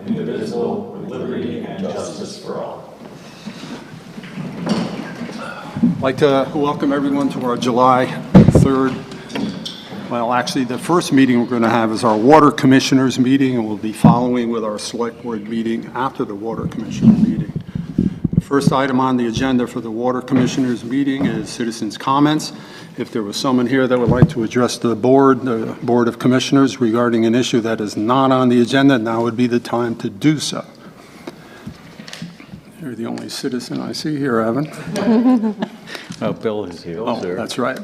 indivisible, with liberty and justice for all. I'd like to welcome everyone to our July 3rd. Well, actually, the first meeting we're going to have is our Water Commissioners meeting, and we'll be following with our Select Board meeting after the Water Commissioner meeting. The first item on the agenda for the Water Commissioners meeting is citizens' comments. If there was someone here that would like to address the Board of Commissioners regarding an issue that is not on the agenda, now would be the time to do so. You're the only citizen I see here, Evan. Oh, Bill is here. Oh, that's right.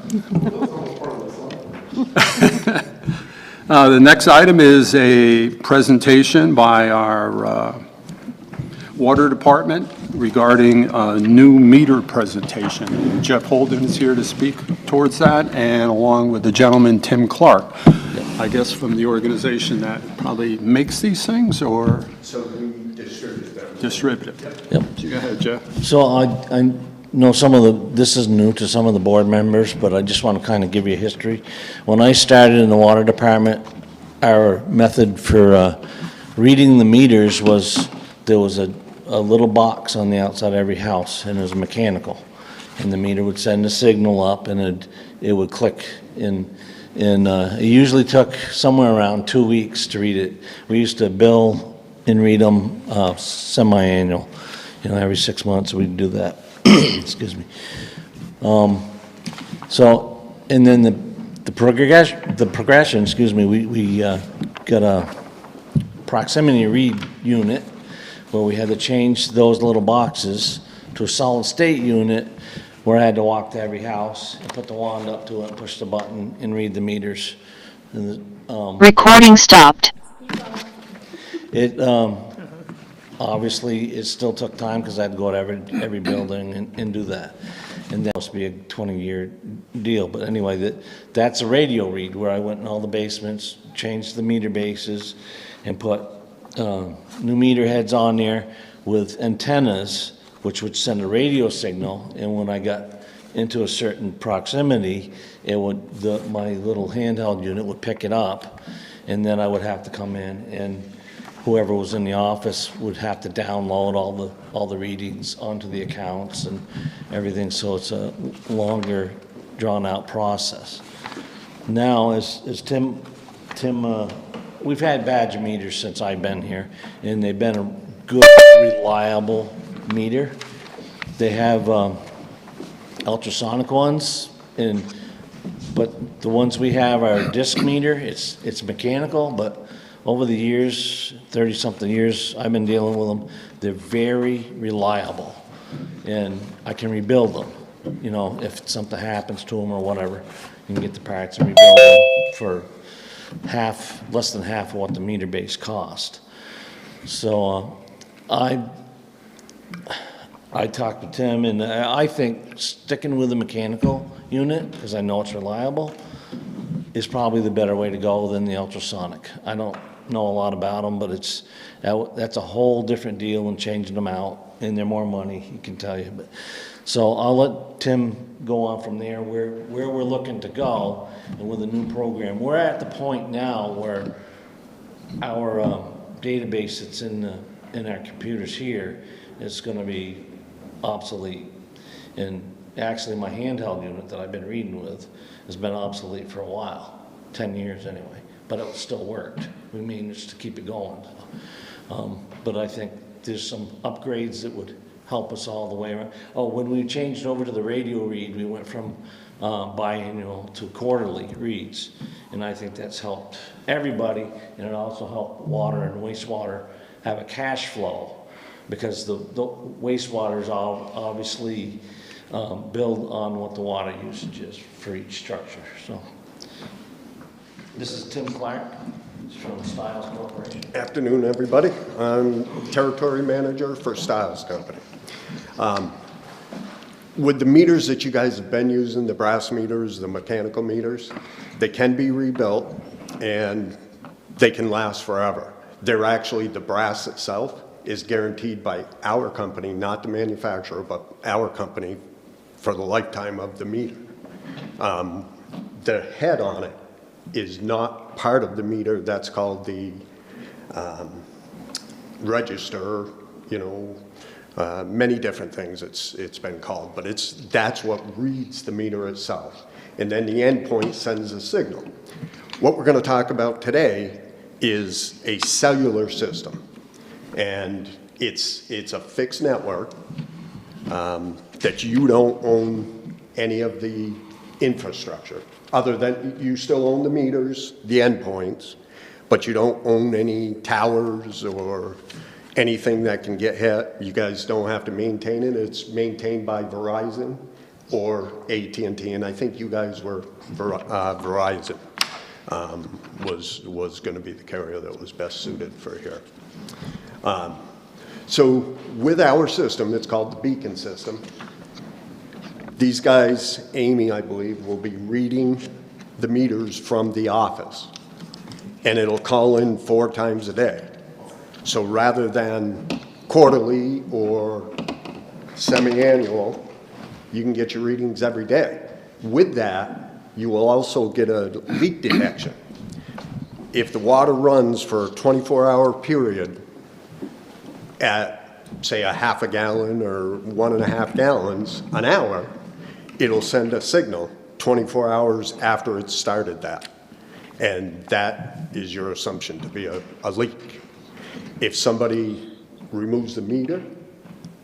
The next item is a presentation by our Water Department regarding a new meter presentation. Jeff Holden is here to speak towards that, and along with the gentleman, Tim Clark, I guess from the organization that probably makes these things, or? So we distribute them. Distribute it. Yep. Go ahead, Jeff. So I know this is new to some of the board members, but I just want to kind of give you a history. When I started in the water department, our method for reading the meters was there was a little box on the outside of every house, and it was mechanical. And the meter would send a signal up, and it would click in. And it usually took somewhere around 2 weeks to read it. We used to bill and read them semi-annual. Every 6 months we'd do that. Excuse me. So, and then the progression, excuse me, we got a proximity read unit where we had to change those little boxes to a solid state unit where I had to walk to every house and put the wand up to it and push the button and read the meters. And Recording stopped. It obviously it still took time because I had to go to every building and do that. And that must be a 20-year deal. But anyway, that's a radio read where I went in all the basements, changed the meter bases, and put new meter heads on there with antennas, which would send a radio signal. And when I got into a certain proximity, my little handheld unit would pick it up, and then I would have to come in, and whoever was in the office would have to download all the readings onto the accounts and everything. So it's a longer, drawn-out process. Now, as Tim, we've had Badger meters since I've been here, and they've been a good, reliable meter. They have ultrasonic ones, but the ones we have are a disc meter. It's mechanical, but over the years, 30-something years I've been dealing with them, they're very reliable, and I can rebuild them. If something happens to them or whatever, you can get the parts and rebuild them for less than half of what the meter base cost. So I talked to Tim, and I think sticking with the mechanical unit, because I know it's reliable, is probably the better way to go than the ultrasonic. I don't know a lot about them, but that's a whole different deal than changing them out, and they're more money, he can tell you. But so I'll let Tim go on from there where we're looking to go, and with a new program. We're at the point now where our database that's in our computers here is going to be obsolete. And actually my handheld unit that I've been reading with has been obsolete for a while, 10 years anyway, but it still worked. We managed to keep it going. But I think there's some upgrades that would help us all the way around. Oh, when we changed over to the radio read, we went from biannual to quarterly reads. And I think that's helped everybody, and it also helped water and wastewater have a cash flow, because the wastewater is obviously billed on what the water usage is for each structure. So this is Tim Clark from Stiles Corporation. Afternoon, everybody. I'm Territory Manager for Stiles Company. With the meters that you guys have been using, the brass meters, the mechanical meters, they can be rebuilt and they can last forever. They're actually, the brass itself is guaranteed by our company, not the manufacturer, but our company for the lifetime of the meter. The head on it is not part of the meter. That's called the register, many different things it's been called, but that's what reads the meter itself. And then the endpoint sends a signal. What we're going to talk about today is a cellular system. And it's a fixed network that you don't own any of the infrastructure, other than you still own the meters, the endpoints, but you don't own any towers or anything that can get hit. You guys don't have to maintain it. It's maintained by Verizon or AT&T, and I think you guys were Verizon was going to be the carrier that was best suited for here. So with our system, it's called the Beacon system. These guys, Amy, I believe, will be reading the meters from the office, and it'll call in 4 times a day. So rather than quarterly or semi-annual, you can get your readings every day. With that, you will also get a leak detection. If the water runs for a 24-hour period at, say, a half a gallon or 1.5 gallons an hour, it'll send a signal 24 hours after it started that. And that is your assumption to be a leak. If somebody removes the meter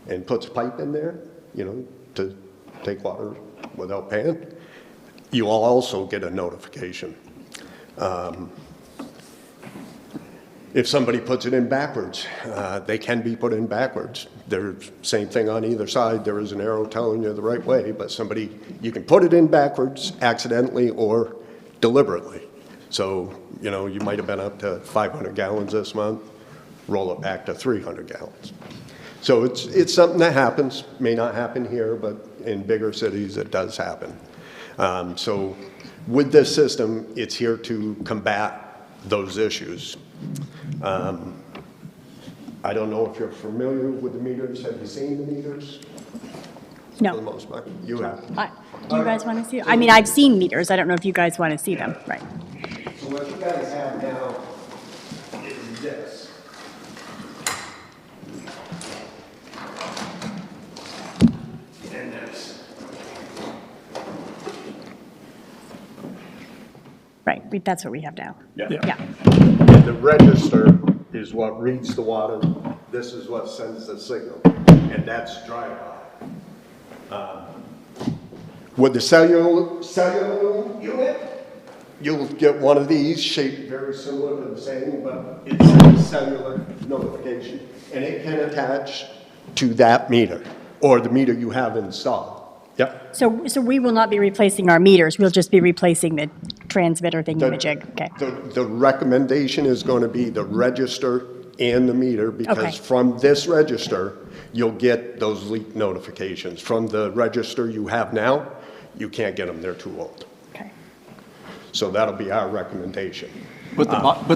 and puts a pipe in there, to take water without paying, you will also get a notification. If somebody puts it in backwards, they can be put in backwards. There's same thing on either side. There is an arrow telling you the right way, but you can put it in backwards accidentally or deliberately. So, you might have been up to 500 gallons this month, roll it back to 300 gallons. So it's something that happens, may not happen here, but in bigger cities it does happen. So with this system, it's here to combat those issues. I don't know if you're familiar with the meters. Have you seen the meters? For the No. most part, you have. Do you guys want to see? I mean, I've seen meters. I don't know if you guys want to see them. Right. So what you guys have now is this. And this. Right. That's what we have now. Yeah. Yeah. And the register is what reads the water. This is what sends the signal, and that's drive-by. With the cellular unit, you'll get one of these shaped very similar to the same, but it's a cellular notification, and it can attach to that meter or the meter you have installed. Yep. So we will not be replacing our meters. We'll just be replacing the transmitter thingamajig. Okay. The recommendation is going to be the register and the meter, because Okay. from this register, you'll get those leak notifications. From the register you have now, you can't get them, they're too old. Okay. So that'll be our recommendation. But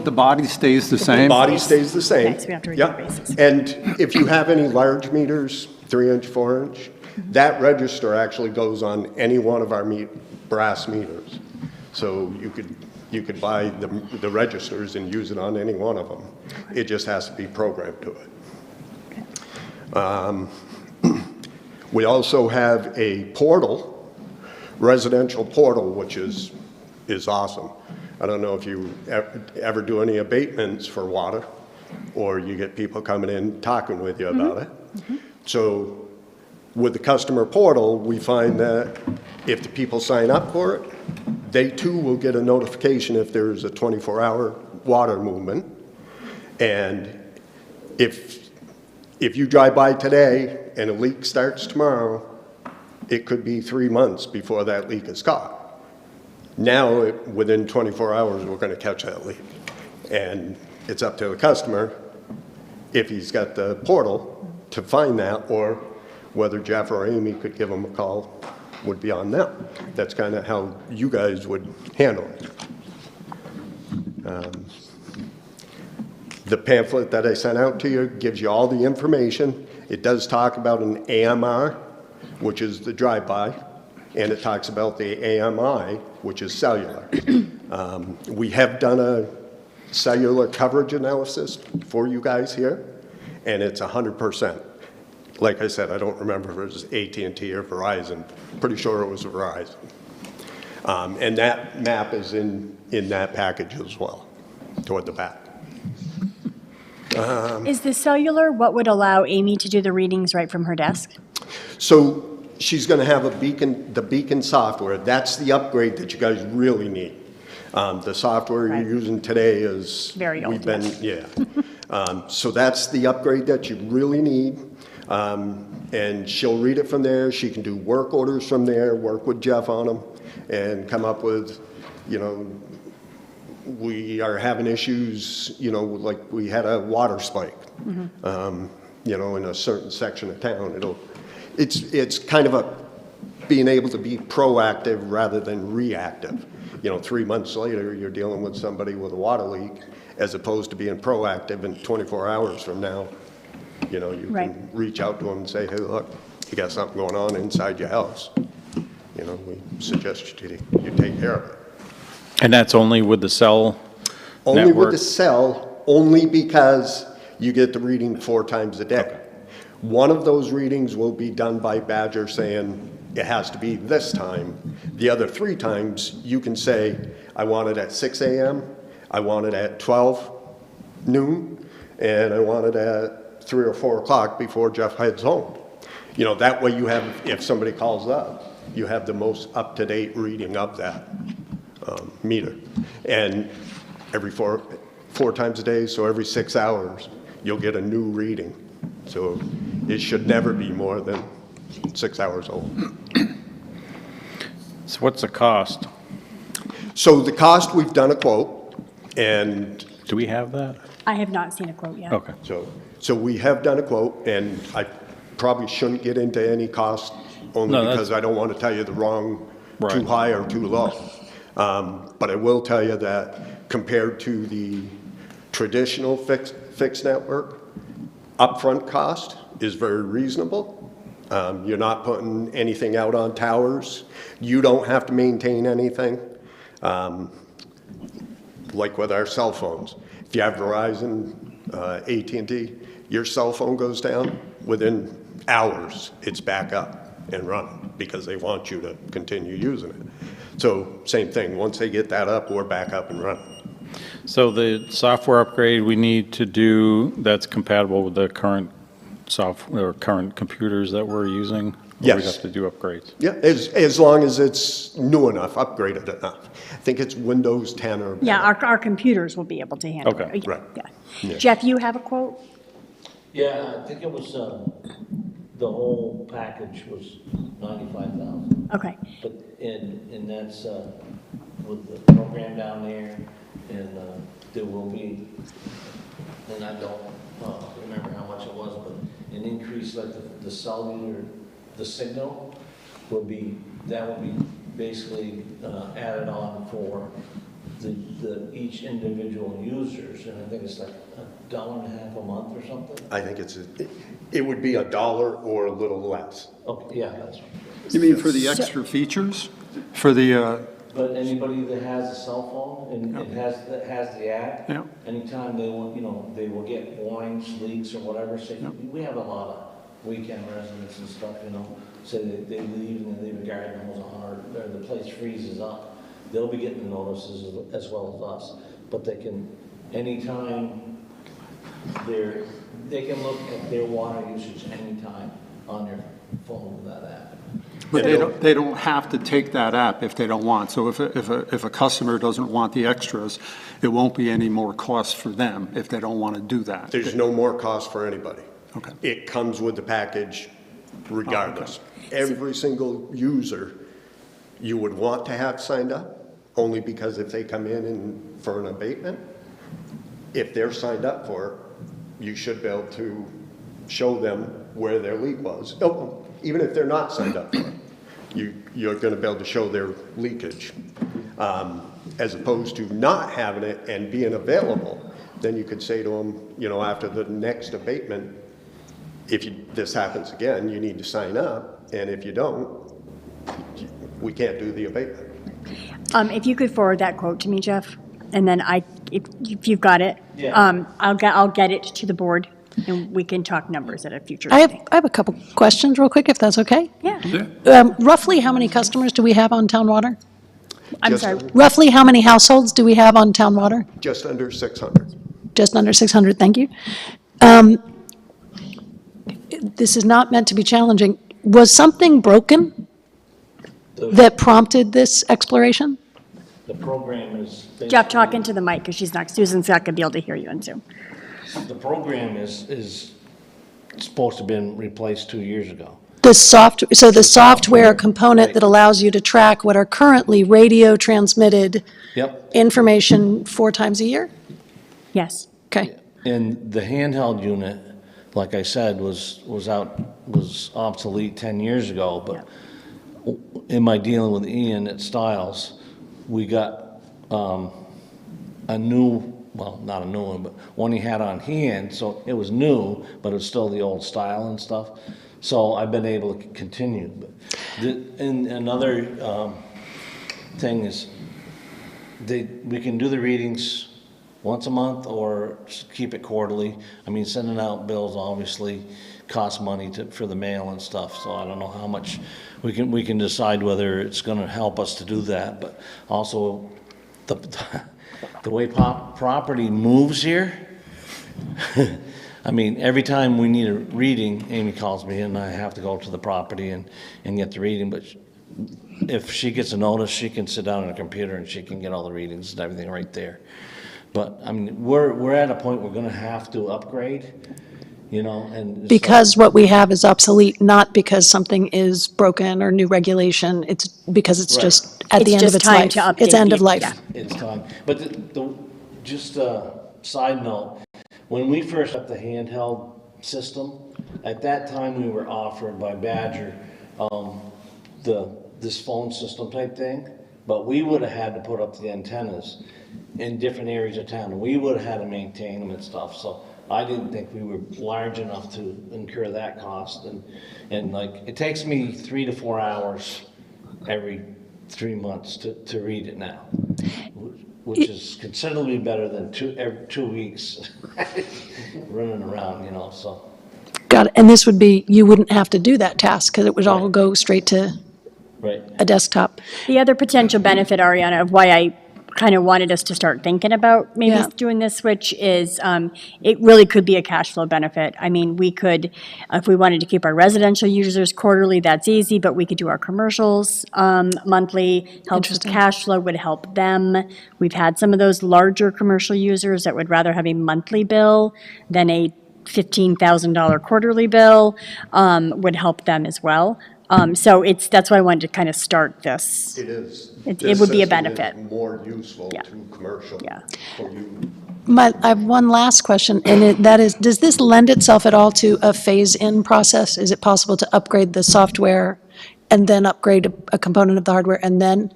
the body stays the same? Body stays the same. Okay, so we have to review Yep. the basis. And if you have any large meters, 3-inch, 4-inch, that register actually goes on any one of our brass meters. So you could buy the registers and use it on any one of them. It just has to be programmed to it. We also have a portal, residential portal, which is awesome. I don't know if you ever do any abatements for water, or you get people coming in talking with you about it. So with the customer portal, we find that if the people sign up for it, they too will get a notification if there's a 24-hour water movement. And if you drive by today and a leak starts tomorrow, it could be 3 months before that leak is caught. Now, within 24 hours, we're going to catch that leak. And it's up to the customer, if he's got the portal, to find that, or whether Jeff or Amy could give them a call would be on them. That's kind of how you guys would handle it. The pamphlet that I sent out to you gives you all the information. It does talk about an AMR, which is the drive-by, and it talks about the AMI, which is cellular. We have done a cellular coverage analysis for you guys here, and it's 100%. Like I said, I don't remember if it was AT&T or Verizon. Pretty sure it was Verizon. And that map is in that package as well, toward the back. Is the cellular what would allow Amy to do the readings right from her desk? So she's going to have the Beacon software. That's the upgrade that you guys really need. The software Right. you're using today is... Very old, We've been, yeah. So that's the upgrade that you really need. And she'll read it from there. She can do work orders from there, work with Jeff on them, and come up with, you know, we are having issues, you know, like we had a water spike, you know, in a certain section of town. It's kind of being able to be proactive rather than reactive. You know, 3 months later, you're dealing with somebody with a water leak, as opposed to being proactive, and 24 hours from now, you know, you Right. can reach out to them and say, hey, look, you got something going on inside your house. You know, we suggest you take care of it. And that's only with the cell Only with network? the cell, only because you get the reading 4 times a day. One of those readings will be done by Badger saying it has to be this time. The other 3 times, you can say, I want it at 6 a.m., I want it at 12 noon, and I want it at 3 or 4 o'clock before Jeff heads home. You know, that way you have, if somebody calls up, you have the most up-to-date reading of that meter. And every four times a day, so every 6 hours, you'll get a new reading. So it should never be more than 6 hours old. So what's the cost? So the cost, we've done a quote, and Do we have that? I have not seen a quote yet. Okay. so we have done a quote, and I probably shouldn't get into any cost, only No, that's- because I don't want to tell you the wrong, too Right. high or too low. But I will tell you that compared to the traditional fixed network, upfront cost is very reasonable. You're not putting anything out on towers. You don't have to maintain anything. Like with our cell phones. If you have Verizon, AT&T, your cell phone goes down, within hours, it's back up and running because they want you to continue using it. So same thing, once they get that up, we're back up and running. So the software upgrade we need to do, that's compatible with the current software, or current computers that we're using? Or Yes. we have to do upgrades? Yeah, as long as it's new enough, upgraded enough. I think it's Windows 10 or. Yeah, our computers will be able to handle it. Okay, Yeah, right. yeah. Yeah. Jeff, you have a quote? Yeah, I think it was, the whole package was 95,000. Okay. But, and that's, with the program down there, and, there will be, and I don't, remember how much it was, but an increase like the cellular, the signal will be, that will be basically, added on for each individual users, and I think it's like $1.50 a month or something. I think it would be $1 or a little less. Okay, yeah, that's right. You mean for the extra features? For the, But anybody that has a cell phone and that has the app, Yeah. anytime they will, they will get warnings, leaks or whatever, say, we have a lot of weekend residents and stuff, say they leave and they leave a garden hose on, or the place freezes up. They'll be getting the notices as well as us, but they can, anytime they can look at their water usage anytime on their phone with that app. but they don't have to take that app if they don't want. So if a customer doesn't want the extras, it won't be any more cost for them if they don't want to do that. There's no more cost for anybody. Okay. It comes with the package regardless. Every single user you would want to have signed up, only because if they come in for an abatement, if they're signed up for it, you should be able to show them where their leak was. Oh, even if they're not signed up for it, you're going to be able to show their leakage. As opposed to not having it and being available, then you could say to them, after the next abatement, if this happens again, you need to sign up, and if you don't, we can't do the abatement. If you could forward that quote to me, Jeff, and then if you've got it, Yeah. I'll get it to the board And we can talk numbers at a future I meeting. have a couple questions real quick, if that's okay. Yeah, Roughly how many customers do we have on town water? I'm Just sorry. under- Roughly how many households do we have on town water? Just under 600. Just under 600, thank you. This is not meant to be challenging. Was something broken that prompted this exploration? The program is. Jeff, talk into the mic, because Susan's not going to be able to hear you on Zoom. The program is supposed to have been replaced 2 years ago. So the software component that allows you to track what are currently radio transmitted Yep. information 4 times a year? Yes. Okay. And the handheld unit, like I said, was obsolete 10 years ago, but in my dealing with Ian at Stiles, we got a new, well, not a new one, but one he had on hand, so it was new, but it's still the old style and stuff. So I've been able to continue. But and another thing is, we can do the readings once a month or keep it quarterly. I mean, sending out bills obviously costs money for the mail and stuff, so I don't know how much we can decide whether it's gonna help us to do that, but also the way property moves here, I mean, every time we need a reading, Amy calls me and I have to go to the property and get the reading, but if she gets a notice, she can sit down on a computer and she can get all the readings and everything right there. But, I mean, we're at a point we're gonna have to upgrade, you know, and. Because what we have is obsolete, not because something is broken or new regulation, it's because it's Right. just at the It's end of just its time life. to update It's end of the- life. yeah. It's time. But just a side note, when we first got the handheld system, at that time we were offered by Badger, this phone system type thing, but we would have had to put up the antennas in different areas of town, and we would have had to maintain them and stuff, so I didn't think we were large enough to incur that cost, and like, it takes me 3 to 4 hours every 3 months to read it now, which is considerably better than every 2 weeks running around, you know, so. Got it. And this would be, you wouldn't have to do that task because it would all go straight to Right. a desktop. The other potential benefit, Ariana, of why I kind of wanted us to start thinking about maybe Yeah. doing this switch is it really could be a cash flow benefit. I mean, we could, if we wanted to keep our residential users quarterly, that's easy, but we could do our commercials monthly. Helps with Interesting. cash flow, would help them. We've had some of those larger commercial users that would rather have a monthly bill than a $15,000 quarterly bill, would help them as well. So that's why I wanted to kind of start this. It is. It This would be a system is benefit. more useful Yeah. to commercial Yeah. for you. I have one last question, and that is, does this lend itself at all to a phase-in process? Is it possible to upgrade the software and then upgrade a component of the hardware and then?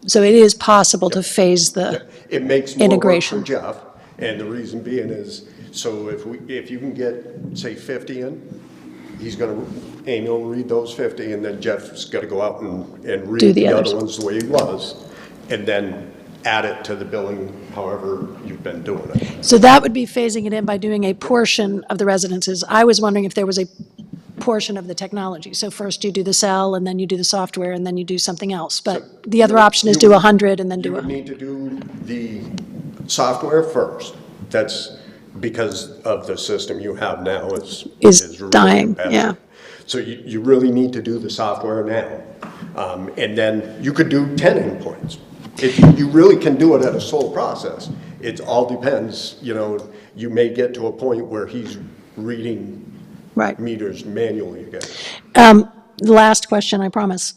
So it is possible to phase the, It makes more work Integration. for Jeff, and the reason being is, so if you can get, say, 50 in, Amy will read those 50, and then Jeff's got to go out and Do read the the others. other ones the way he was, and then add it to the billing however you've been doing it. so that would be phasing it in by doing a portion of the residences. I was wondering if there was a portion of the technology. So first you do the cell, and then you do the software, and then you do something else. But the other option is do 100 and then You do would 100. need to do the software first. That's because of the system you have now is really dying, bad. yeah. So you really need to do the software now. And then you could do 10 endpoints. You really can do it at a sole process. It all depends, you know, you may get to a point where he's reading Right. meters manually again. Last question, I promise.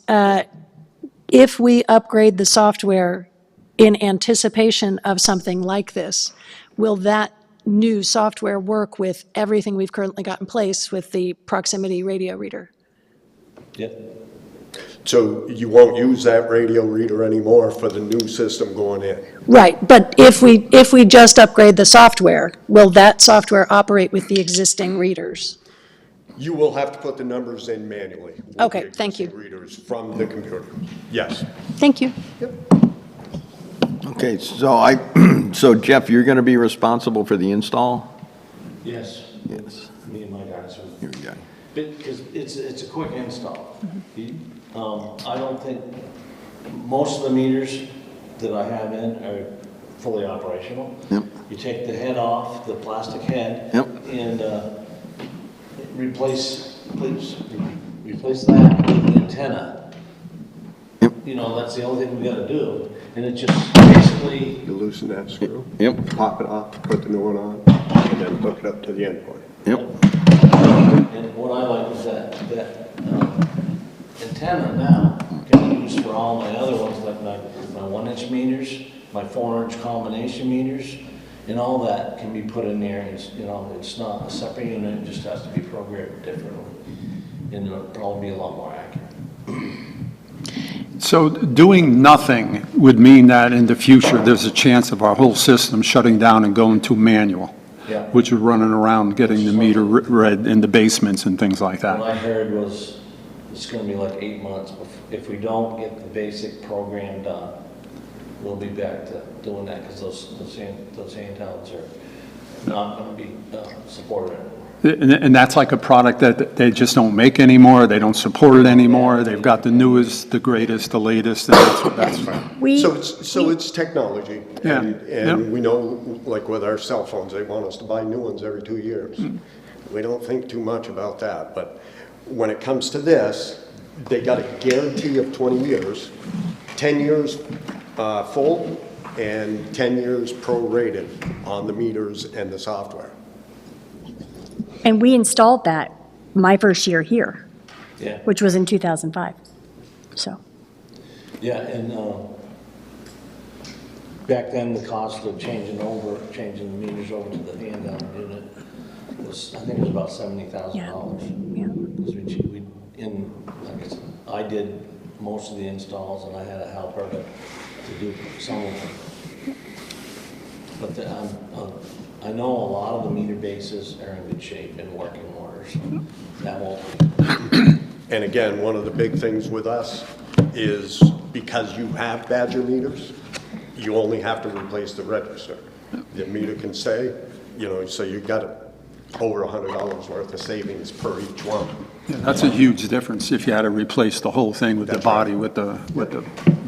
If we upgrade the software in anticipation of something like this, will that new software work with everything we've currently got in place with the proximity radio reader? Yep. So you won't use that radio reader anymore for the new system going in. Right, but if we just upgrade the software, will that software operate with the existing readers? You will have to put the numbers in manually. with Okay, the thank you. existing Readers from the computer. Yes. Thank you. Okay, so so Jeff, you're going to be responsible for the install? Yes. Yes. Me and my guys are. Here we go. Because it's a quick install. I don't think, most of the meters that I have in are fully operational. Yep. You take the head off, the plastic head. Yep. And replace that with the antenna. Yep. You know, that's the only thing we gotta do. And it just basically, You loosen that screw. Yep. Pop it off, put the new one on, and then hook it up to the endpoint. Yep. and what I like is that antenna now can be used for all my other ones, like my 1-inch meters, my 4-inch combination meters, and all that can be put in there. It's, you know, it's not a separate unit, it just has to be programmed differently. And it'll probably be a lot more accurate. So doing nothing would mean that in the future, there's a chance of our whole system shutting down and going to manual, Yeah. which is running around getting the meter read in the basements and things like What that. I heard was, it's gonna be like 8 months. If we don't get the basic program done, we'll be back to doing that, because those handhelds are not gonna be supported anymore. And that's like a product that they just don't make anymore, they don't support it anymore, they've got the newest, the greatest, the latest, and that's We, So it's technology. Yeah, And yep. we know, like with our cell phones, they want us to buy new ones every 2 years. We don't think too much about that, but when it comes to this, they got a guarantee of 20 years, 10 years full, and 10 years prorated on the meters and the software. and we installed that my first year here, Yeah. which was in 2005. So, Yeah, and back then, the cost of changing the meters over to the handheld unit was, I think it was about $70,000. yeah. Because like I said, I did most of the installs, and I had a helper to do some of them. But I know a lot of the meter bases are in good shape and working order, so that won't be. And again, one of the big things with us is because you have Badger meters, you only have to replace the register. The meter can stay, you know, so you got over $100 worth of savings per each one. Yeah, that's a huge difference if you had to replace the whole thing with the That's right. body, with the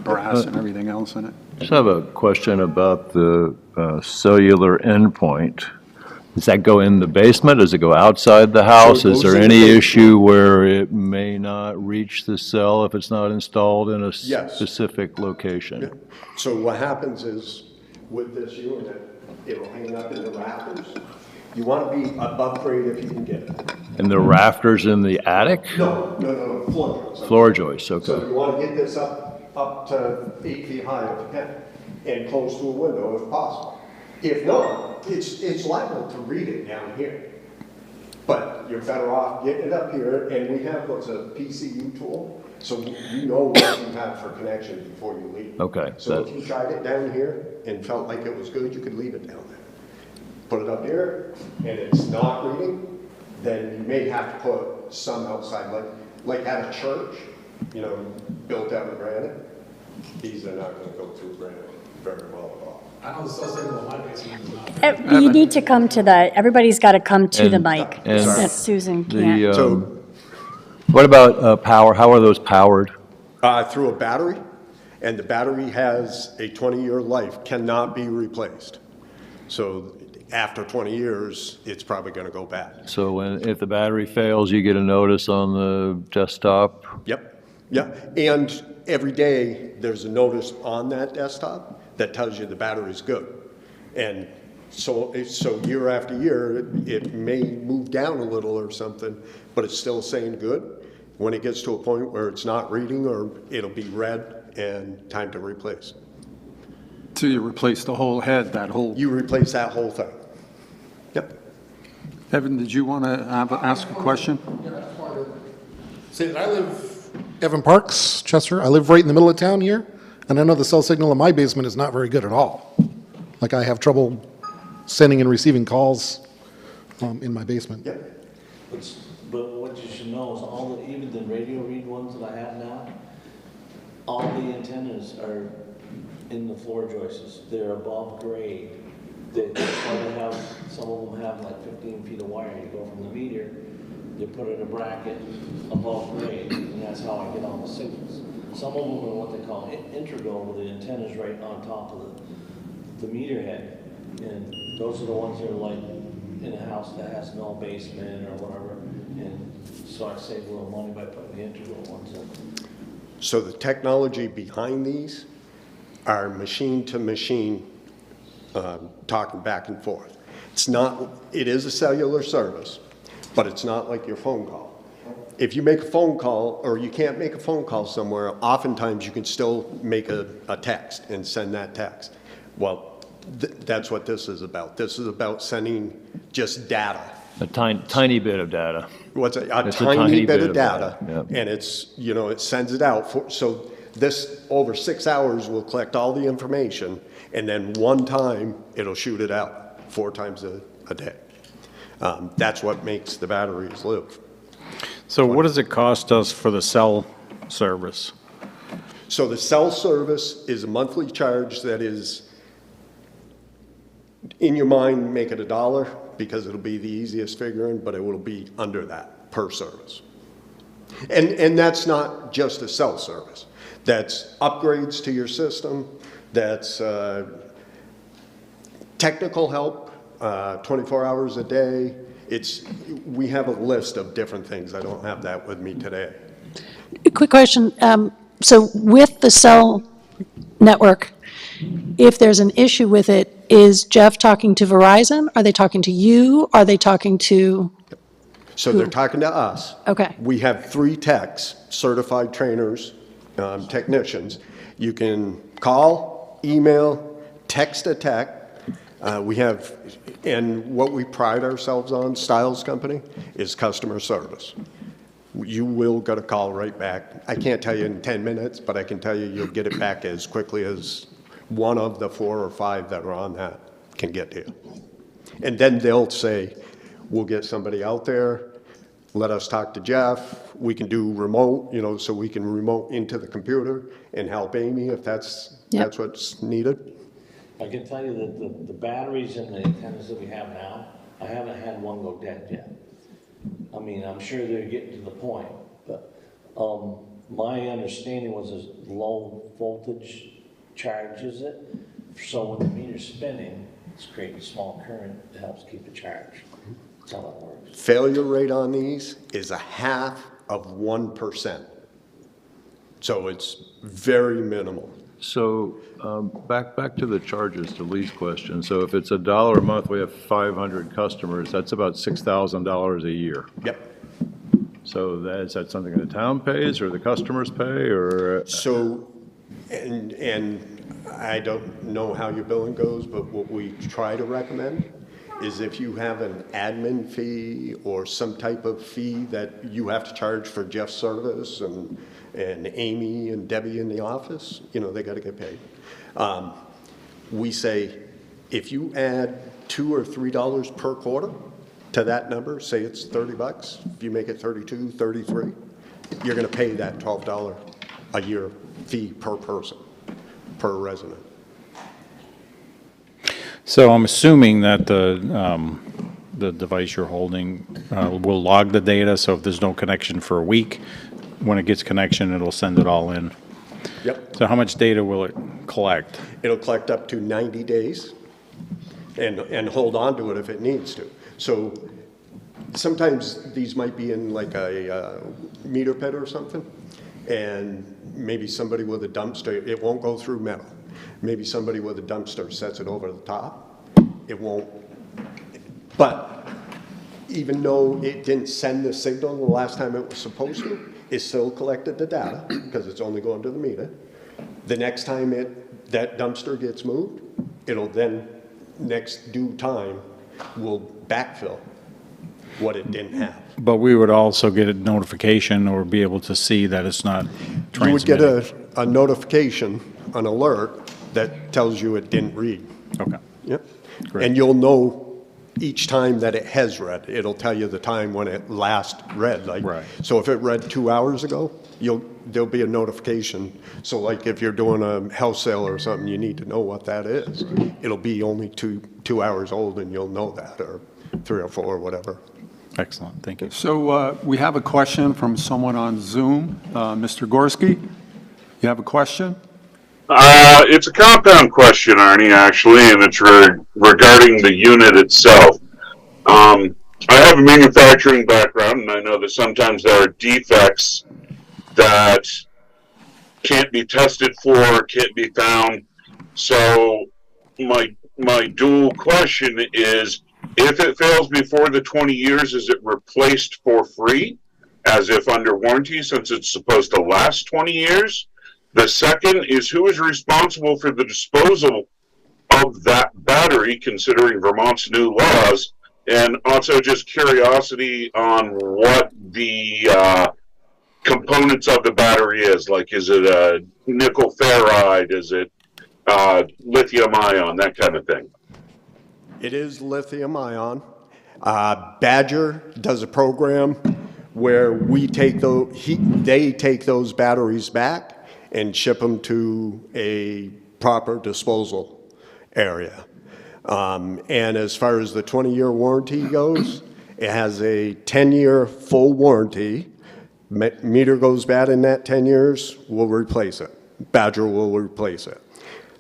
brass and everything else in it. Just have a question about the cellular endpoint. Does that go in the basement? Does it go outside the house? So it Is goes there in the any basement. issue where it may not reach the cell if it's not installed in a Yes. specific location? So what happens is, with this unit, it'll hang up in the rafters. You want to be above grade if you can get it. And the rafters in the attic? No, floor joints. Floor joists, So okay. you want to get this up to 8 feet high if you can, and close to a window if possible. If not, it's liable to read it down here. But you're better off getting it up here, and we have what's a PCU tool, so you know what you have for connection before you leave. Okay, So that- if you tried it down here and felt like it was good, you could leave it down there. Put it up here, and it's not reading, then you may have to put some outside, like at a church, you know, built out of granite. These are not gonna go through granite very well at all. I know the cell signal in my basement is not. You need to come to everybody's got to come to the And- mic. and That Susan The, can't. So, what about power? How are those powered? through a battery, and the battery has a 20-year life, cannot be replaced. So after 20 years, it's probably gonna go bad. So if the battery fails, you get a notice on the desktop? Yep, yeah, and every day, there's a notice on that desktop that tells you the battery's good. And so year after year, it may move down a little or something, but it's still saying good. When it gets to a point where it's not reading, or it'll be red and time to replace. So you replace the whole head, that whole, You replace that whole thing. Yep. Evan, did you want to ask a question? Say that I live, Evan Parks, Chester, I live right in the middle of town here, and I know the cell signal in my basement is not very good at all. Like, I have trouble sending and receiving calls in my basement. Yep. But what you should know is even the radio read ones that I have now, all the antennas are in the floor joists. They're above grade. that's why they have, some of them have like 15 feet of wire. You go from the meter, you put it in a bracket above grade, and that's how I get all the signals. Some of them are what they call integral, where the antenna's right on top of the meter head. And those are the ones that are like in a house that has no basement or whatever. And so I save a little money by putting the integral ones in. So the technology behind these are machine-to-machine talking back and forth. It is a cellular service, but it's not like your phone call. If you make a phone call, or you can't make a phone call somewhere, oftentimes you can still make a text and send that text. Well, that's what this is about. This is about sending just data. A tiny bit of data. What's a It's tiny bit of data, yep. and it's, it sends it out. So this, over 6 hours, will collect all the information, and then one time, it'll shoot it out 4 times a day. That's what makes the batteries live. So what does it cost us for the cell service? So the cell service is a monthly charge that is, in your mind, make it $1, because it'll be the easiest figuring, but it will be under that per service. And that's not just a cell service. That's upgrades to your system, that's technical help, 24 hours a day. We have a list of different things. I don't have that with me today. Quick question. So with the cell network, if there's an issue with it, is Jeff talking to Verizon? Are they talking to you? Are they talking to? So they're talking to us. Okay. We have 3 techs, certified trainers, technicians. You can call, email, text a tech. And what we pride ourselves on, Stiles Company, is customer service. You will get a call right back. I can't tell you in 10 minutes, but I can tell you you'll get it back as quickly as one of the 4 or 5 that are on that can get to you. And then they'll say, we'll get somebody out there, let us talk to Jeff, we can do remote, so we can remote into the computer and help Amy if that's what's needed. I can tell you that the batteries and the antennas that we have now, I haven't had one go dead yet. I mean, I'm sure they're getting to the point, but my understanding was as low voltage charges it, so when the meter's spinning, it's creating a small current that helps keep it charged. That's how that works. Failure rate on these is 0.5%. So it's very minimal. So back to the charges, to Lee's question. So if it's $1 a month, we have 500 customers, that's about $6,000 a year. Yep. So is that something the town pays or the customers pay, or? So, and I don't know how your billing goes, but what we try to recommend is if you have an admin fee or some type of fee that you have to charge for Jeff's service and Amy and Debbie in the office, they got to get paid. We say, if you add $2 or $3 per quarter to that number, say it's $30, if you make it 32, 33, you're going to pay that $12 a year fee per person, per resident. So I'm assuming that the device you're holding will log the data, so if there's no connection for a week, when it gets connection, it'll send it all in. Yep. So how much data will it collect? It'll collect up to 90 days and hold on to it if it needs to. So sometimes these might be in like a meter pit or something, and maybe somebody with a dumpster, it won't go through metal. Maybe somebody with a dumpster sets it over the top. It won't. But even though it didn't send the signal the last time it was supposed to, it still collected the data because it's only going to the meter. The next time that dumpster gets moved, it'll then, next due time, will backfill what it didn't have. But we would also get a notification or be able to see that it's not You would get transmitting. a notification, an alert, that tells you it didn't read. Okay. Yep. Great. And you'll know each time that it has read. It'll tell you the time when it last read, like. Right. So if it read 2 hours ago, there'll be a notification. So like if you're doing a house sale or something, you need to know what that is. It'll be only two hours old and you'll know that, or 3 or 4, or whatever. Excellent, thank you. So we have a question from someone on Zoom. Mr. Gorski, you have a question? It's a compound question, Arnie, actually, and it's regarding the unit itself. I have a manufacturing background, and I know that sometimes there are defects that can't be tested for, can't be found. So my dual question is, if it fails before the 20 years, is it replaced for free, as if under warranty, since it's supposed to last 20 years? The second is, who is responsible for the disposal of that battery, considering Vermont's new laws? And also just curiosity on what the components of the battery is. Like, is it a nickel ferrite? Is it lithium ion? That kind of thing. It is lithium ion. Badger does a program where they take those batteries back and ship them to a proper disposal area. And as far as the 20-year warranty goes, it has a 10-year full warranty. Meter goes bad in that 10 years, we'll replace it. Badger will replace it.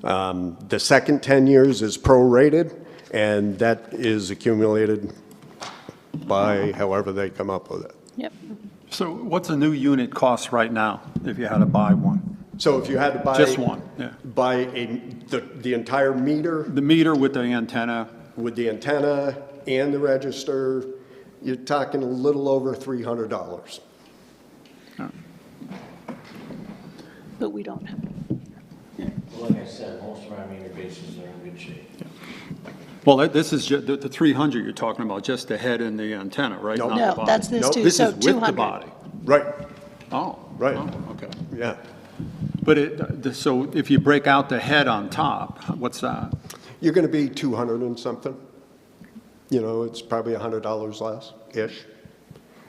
The second 10 years is prorated, and that is accumulated by however they come up with it. Yep. So what's a new unit cost right now, if you had to buy one? So if you had to buy. Just one, yeah. Buy the entire meter The meter with the antenna, with the antenna and the register, you're talking a little over $300. But we don't have. Like I said, most of our meter bases are in good shape. well, this is the 300 you're talking about, just the head and the antenna, right? No. Not the No, body. that's this Nope. too, This so is with the 200. body. Right, Oh. Right. Oh, okay. yeah. But so if you break out the head on top, what's that? You're going to be 200 and something. You know, it's probably $100 less-ish.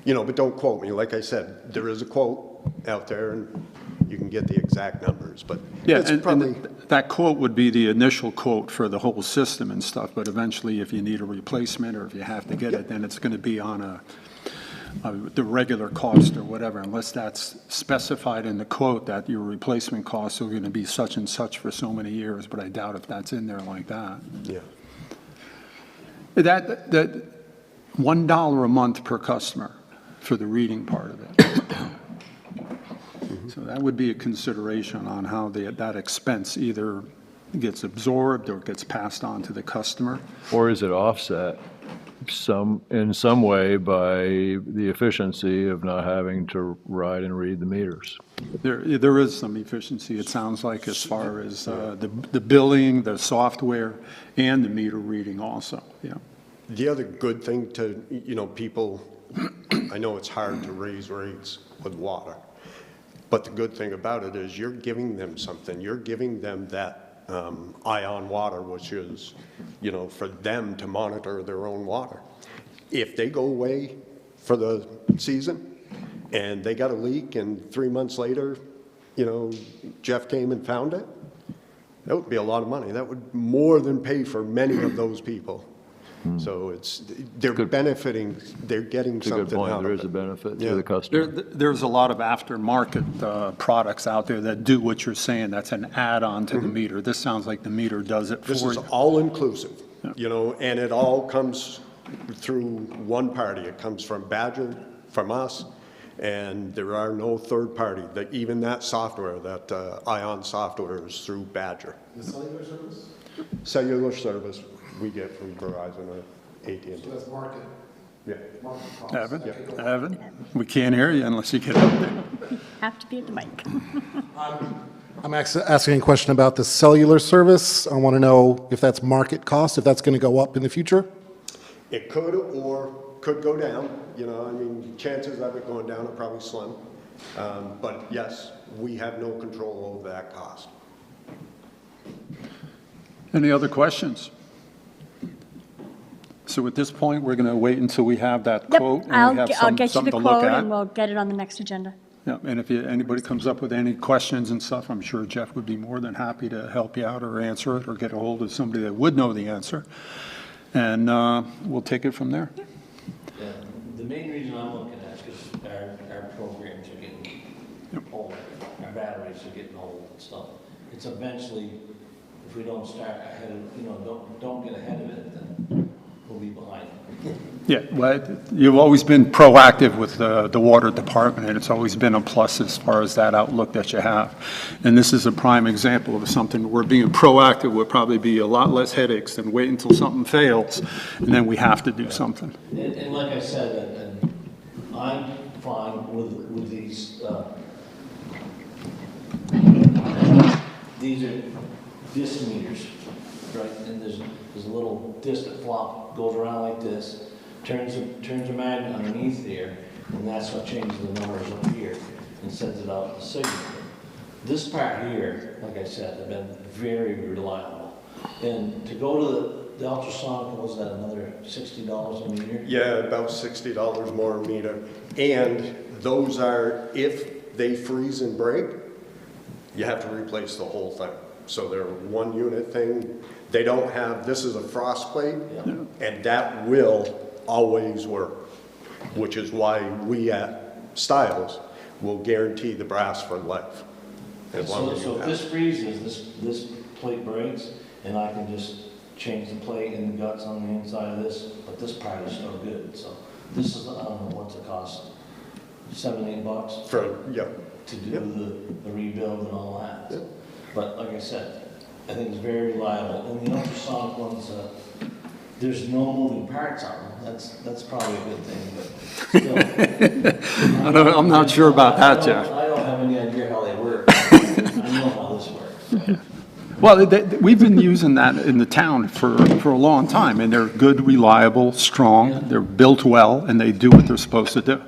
You know, but don't quote me. Like I said, there is a quote out there, and you can get the exact numbers, but Yeah, it's and probably, that quote would be the initial quote for the whole system and stuff, but eventually if you need a replacement or if you have to get it, then it's going to be on the regular cost or whatever, unless that's specified in the quote that your replacement costs are going to be such and such for so many years, but I doubt if that's in there like that. yeah. That $1 a month per customer for the reading part of it. So that would be a consideration on how that expense either gets absorbed or gets passed on to the customer. Or is it offset in some way by the efficiency of not having to write and read the meters? There is some efficiency, it sounds like, as far as the billing, the software, and the meter reading also, yeah. The other good thing to, you know, people, I know it's hard to raise rates with water, but the good thing about it is you're giving them something. You're giving them that ion water, which is, you know, for them to monitor their own water. If they go away for the season and they got a leak and 3 months later, you know, Jeff came and found it, that would be a lot of money. That would more than pay for many of those people. So they're benefiting, they're getting It's a good something out point. of There is a it. benefit to Yeah. the customer. There's a lot of aftermarket products out there that do what you're saying, that's an add-on to the meter. This sounds like the meter does it for This you. is all inclusive, you know, and it all comes through one party. It comes from Badger, from us, and there are no third party. Even that software, that Ion software is through Badger. The cellular service? Cellular service we get from Verizon or AT&T. So that's market. Yeah. Evan, we can't hear you unless you get up there. Have to be at the mic. I'm asking a question about the cellular service. I want to know if that's market cost, if that's going to go up in the future? It could or could go down, you know, I mean, chances of it going down are probably slim. But yes, we have no control over that cost. Any other questions? So at this point, we're going to wait until we have that quote. Yep, and we I'll have get you the something to look quote at. and we'll get it on the next agenda. Yeah, and if anybody comes up with any questions and stuff, I'm sure Jeff would be more than happy to help you out or answer it or get a hold of somebody that would know the answer. And we'll take it from there. Yeah, the main reason I'm looking at is because our programs are getting old, our batteries are getting old and stuff. It's eventually, if we don't start ahead of, don't get ahead of it, then we'll be behind. Yeah, well, you've always been proactive with the water department, and it's always been a plus as far as that outlook that you have. And this is a prime example of something where being proactive would probably be a lot less headaches than wait until something fails, and then we have to do something. And like I said, and I'm fine with these are disc meters, right? And there's a little disc that goes around like this, turns a magnet underneath there, and that's what changes the numbers up here and sends it out the signal. This part here, like I said, have been very reliable. And to go to the ultrasonic, was that another $60 a meter? Yeah, about $60 more a meter. And those are, if they freeze and break, you have to replace the whole thing. So they're one unit thing. They don't have, this is a frost plate, and that will always work, which is why we at Stiles will guarantee the brass for life. As long as you So if have this it. freezes, this plate breaks, and I can just change the plate and the guts on the inside of this, but this part is still good. So this is, I don't know, what's it cost? $7, $8? For, yeah. To do the rebuild and all that. But like I said, I think it's very reliable. And the ultrasonic ones, there's no moving parts on them. That's probably a good thing, but still. I'm not sure about that, Jeff. I don't have any idea how they work. I know how this works. Well, we've been using that in the town for a long time, and they're good, reliable, strong, they're built well, and they do what they're supposed to do.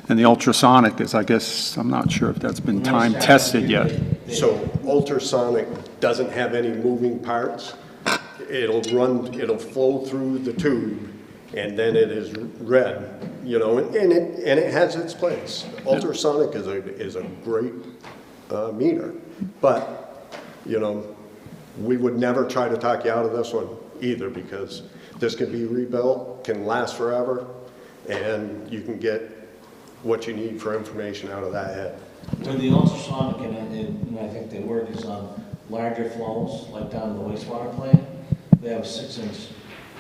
And the ultrasonic is, I guess, I'm not sure if that's been time tested yet. So ultrasonic doesn't have any moving parts. It'll flow through the tube, and then it is read, and it has its place. Ultrasonic is a great meter, but, we would never try to talk you out of this one either, because this can be rebuilt, can last forever, and you can get what you need for information out of that head. With the ultrasonic, and I think they work, is on larger flows, like down in the wastewater plant. They have 6-inch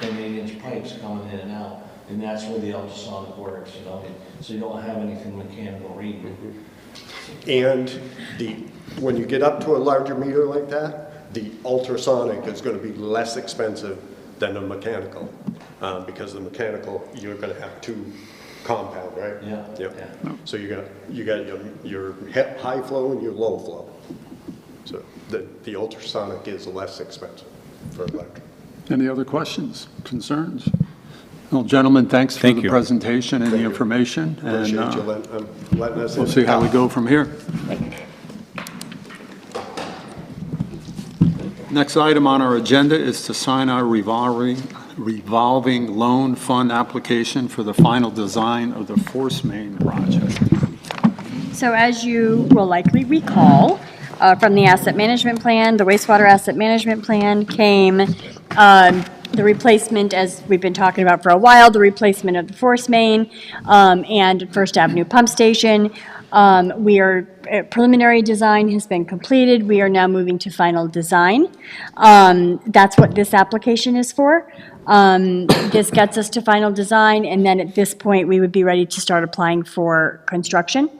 and 8-inch pipes coming in and out, and that's where the ultrasonic works, So you don't have anything mechanical reading. And when you get up to a larger meter like that, the ultrasonic is going to be less expensive than the mechanical, because the mechanical, you're going to have two compound, right? Yeah. Yep. So you got your high flow and your low flow. So the ultrasonic is less expensive for electric. Any other questions, concerns? Well, gentlemen, thanks for Thank the you. presentation and the you. information. Appreciate And you letting us in. we'll see how we go from here. Next item on our agenda is to sign our revolving loan fund application for the final design of the Force Main project. So as you will likely recall, from the asset management plan, the wastewater asset management plan came the replacement, as we've been talking about for a while, the replacement of the Force Main and First Avenue Pump Station. Preliminary design has been completed. We are now moving to final design. That's what this application is for. This gets us to final design, and then at this point, we would be ready to start applying for construction.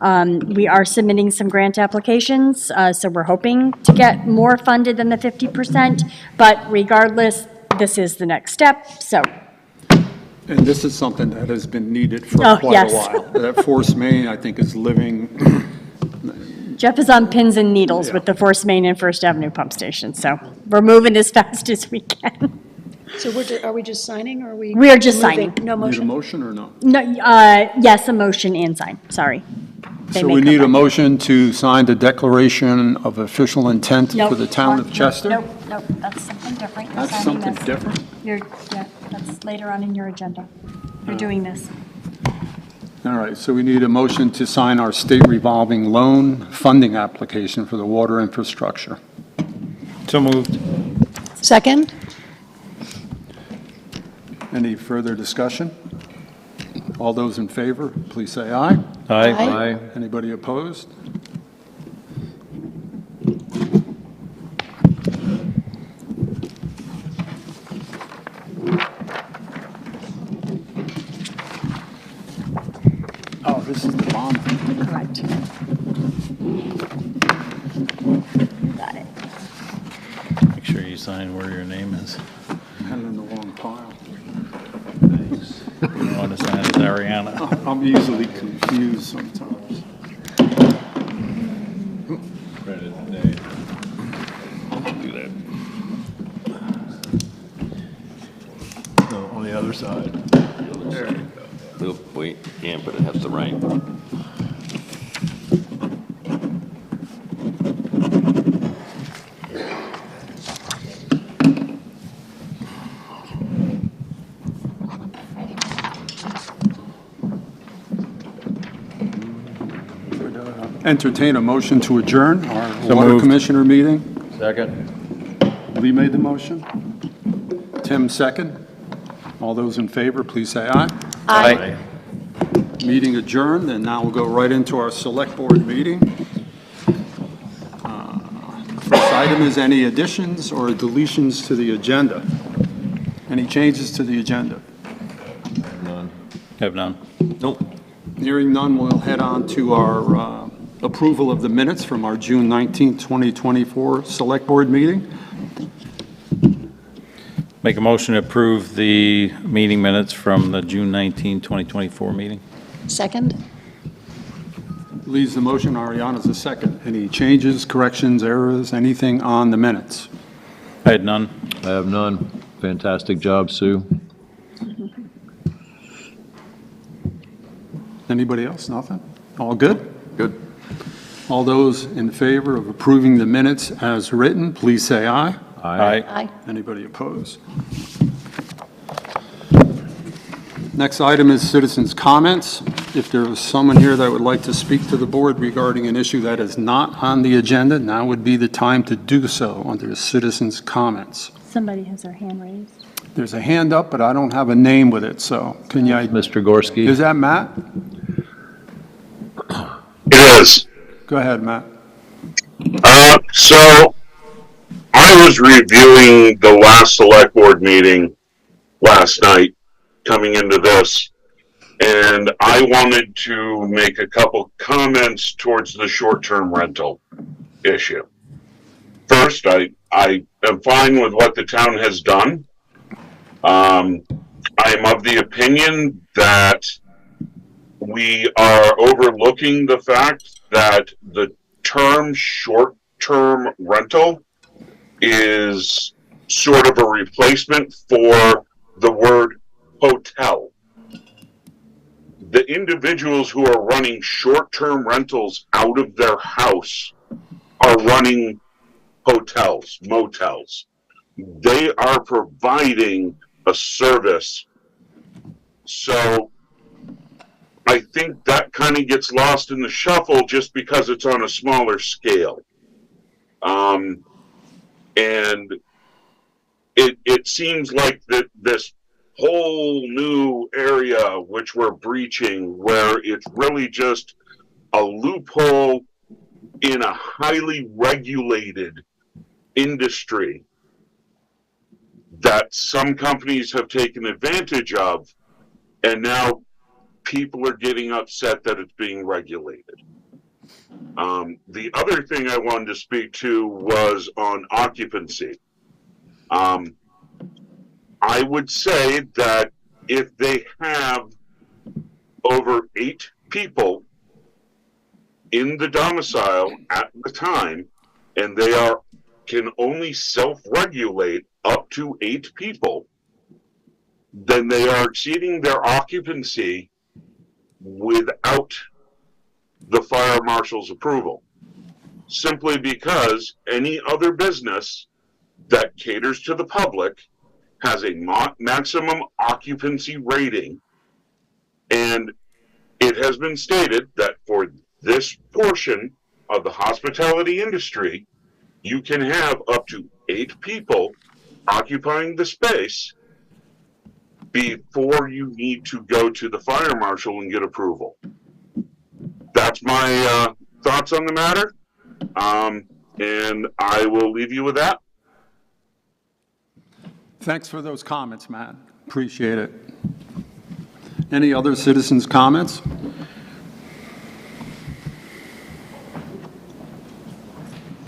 We are submitting some grant applications, so we're hoping to get more funded than the 50%, but regardless, this is the next step, so. And this is something that has been needed for Oh, quite yes. a while. That Force Main, I think, is living. Jeff is on pins and needles with the Force Main and First Avenue Pump Station, so we're moving as fast as we can. So are we just signing, or are we? We are just moving? signing. No Need a motion? motion or no? No, yes, a motion and sign, sorry. They So may we come need a back. motion to sign the declaration of official intent Nope. for the town of Chester? Nope, that's something different. You're That's signing something this. different. That's It's later on in your agenda. You're doing this. All right, so we need a motion to sign our state revolving loan funding application for the water infrastructure. So moved. Second? Any further discussion? All those in favor, please say aye. Aye. Anybody opposed? Oh, this is the bond. Correct. Got it. Make sure you sign where your name is. Had it in the wrong pile. You don't want to sign as Ariana. I'm easily confused sometimes. Do that. No, on the other side. There you go. Oop, wait, can't, but it has to write. Entertain a motion to adjourn our So water moved. commissioner meeting. Second? Lee made the motion. Tim second. All those in favor, please say aye. Aye. Meeting adjourned, and now we'll go right into our select board meeting. First item is any additions or deletions to the agenda? Any changes to the agenda? None. Have none. Nope. Hearing none, we'll head on to our approval of the minutes from our June 19th, 2024 select board meeting. Make a motion to approve the meeting minutes from the June 19, 2024 meeting. Second? Leaves the motion, Ariana's the second. Any changes, corrections, errors, anything on the minutes? I had none. I have none. Fantastic job, Sue. Anybody else? Nothing? All good? Good. All those in favor of approving the minutes as written, please say aye. Aye. Anybody opposed? Next item is citizens' comments. If there is someone here that would like to speak to the board regarding an issue that is not on the agenda, now would be the time to do so under citizens' comments. Somebody has their hand raised. There's a hand up, but I don't have a name with it, so can you, Mr. Gorski? is that Matt? It is. Go ahead, Matt. So I was reviewing the last select board meeting last night, coming into this, and I wanted to make a couple comments towards the short-term rental issue. First, I am fine with what the town has done. I am of the opinion that we are overlooking the fact that the term short-term rental is sort of a replacement for the word hotel. The individuals who are running short-term rentals out of their house are running hotels, motels. They are providing a service. So I think that kind of gets lost in the shuffle just because it's on a smaller scale. And it seems like that this whole new area which we're breaching, where it's really just a loophole in a highly regulated industry that some companies have taken advantage of, and now people are getting upset that it's being regulated. The other thing I wanted to speak to was on occupancy. I would say that if they have over 8 people in the domicile at the time, and they can only self-regulate up to 8 people, then they are exceeding their occupancy without the fire marshal's approval. Simply because any other business that caters to the public has a maximum occupancy rating, and it has been stated that for this portion of the hospitality industry, you can have up to 8 people occupying the space before you need to go to the fire marshal and get approval. That's my thoughts on the matter, and I will leave you with that. Thanks for those comments, Matt. Appreciate it. Any other citizens' comments?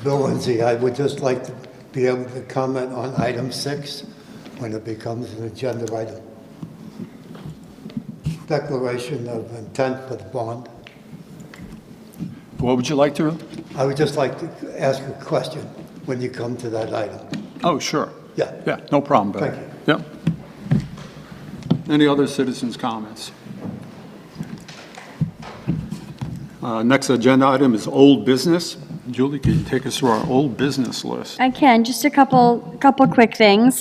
Bill Lindsay, I would just like to be able to comment on item 6 when it becomes an agenda item. Declaration of intent for the bond. What would you like to? I would just like to ask a question when you come to that item. Oh, sure. Yeah. Yeah, no problem, Bill. Thank you. Yep. Any other citizens' comments? Next agenda item is old business. Julie, can you take us through our old business list? I can, just a couple quick things.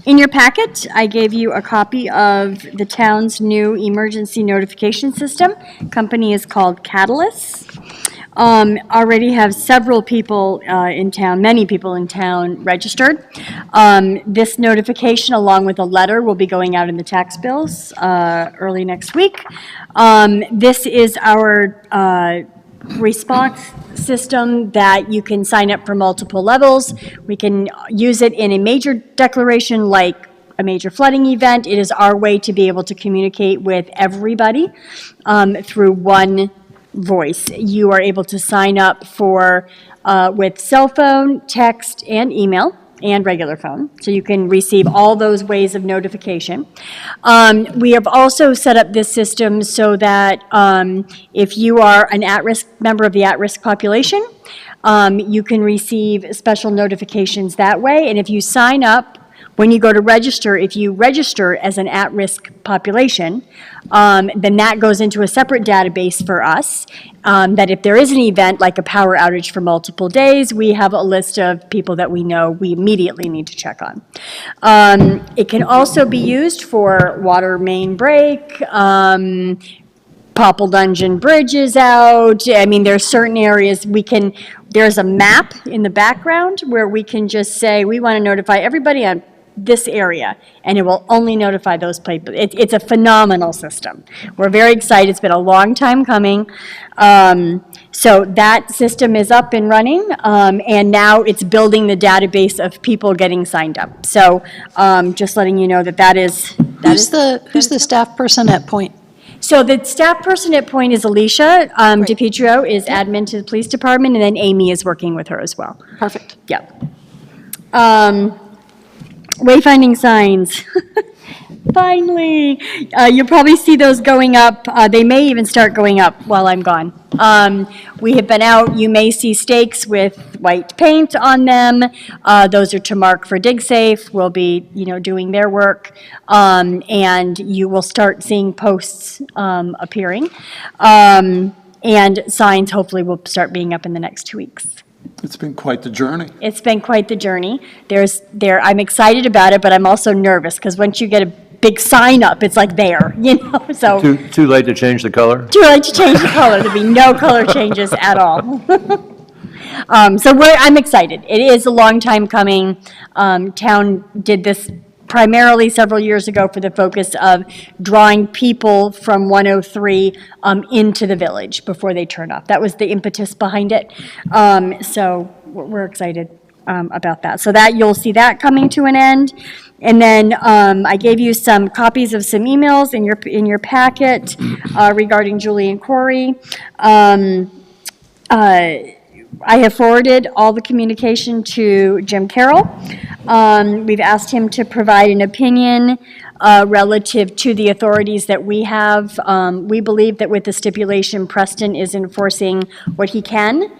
In your packet, I gave you a copy of the town's new emergency notification system. Company is called Catalyst. Already have several people in town, many people in town registered. This notification, along with a letter, will be going out in the tax bills early next week. This is our response system that you can sign up for multiple levels. We can use it in a major declaration like a major flooding event. It is our way to be able to communicate with everybody through one voice. You are able to sign up for with cell phone, text, and email, and regular phone, so you can receive all those ways of notification. We have also set up this system so that if you are an at-risk member of the at-risk population, you can receive special notifications that way, and if you sign up, when you go to register, if you register as an at-risk population, then that goes into a separate database for us, that if there is an event like a power outage for multiple days, we have a list of people that we know we immediately need to check on. It can also be used for water main break, Popple Dungeon Bridge is out. I mean, there's certain areas there's a map in the background where we can just say, we want to notify everybody on this area, and it will only notify those places. It's a phenomenal system. We're very excited. It's been a long time coming. So that system is up and running, and now it's building the database of people getting signed up. So just letting you know that is. Who's the staff person at Point? So the staff person at Point is Alicia. DiPietro is admin to the police department, and then Amy is working with her as well. Perfect. Yep. Wayfinding signs. Finally. You'll probably see those going up. They may even start going up while I'm gone. We have been out. You may see stakes with white paint on them. Those are to mark for DigSafe. We'll be, doing their work. And you will start seeing posts appearing. And signs hopefully will start being up in the next 2 weeks. It's been quite the journey. It's been quite the journey. I'm excited about it, but I'm also nervous because once you get a big sign up, it's like there, so. Too late to change the color? Too late to change the color. There'll be no color changes at all. So I'm excited. It is a long time coming. Town did this primarily several years ago for the focus of drawing people from 103 into the village before they turn off. That was the impetus behind it. So we're excited about that. So that you'll see that coming to an end. And then I gave you some copies of some emails in your packet regarding Julie and Corey. I have forwarded all the communication to Jim Carroll. We've asked him to provide an opinion relative to the authorities that we have. We believe that with the stipulation, Preston is enforcing what he can.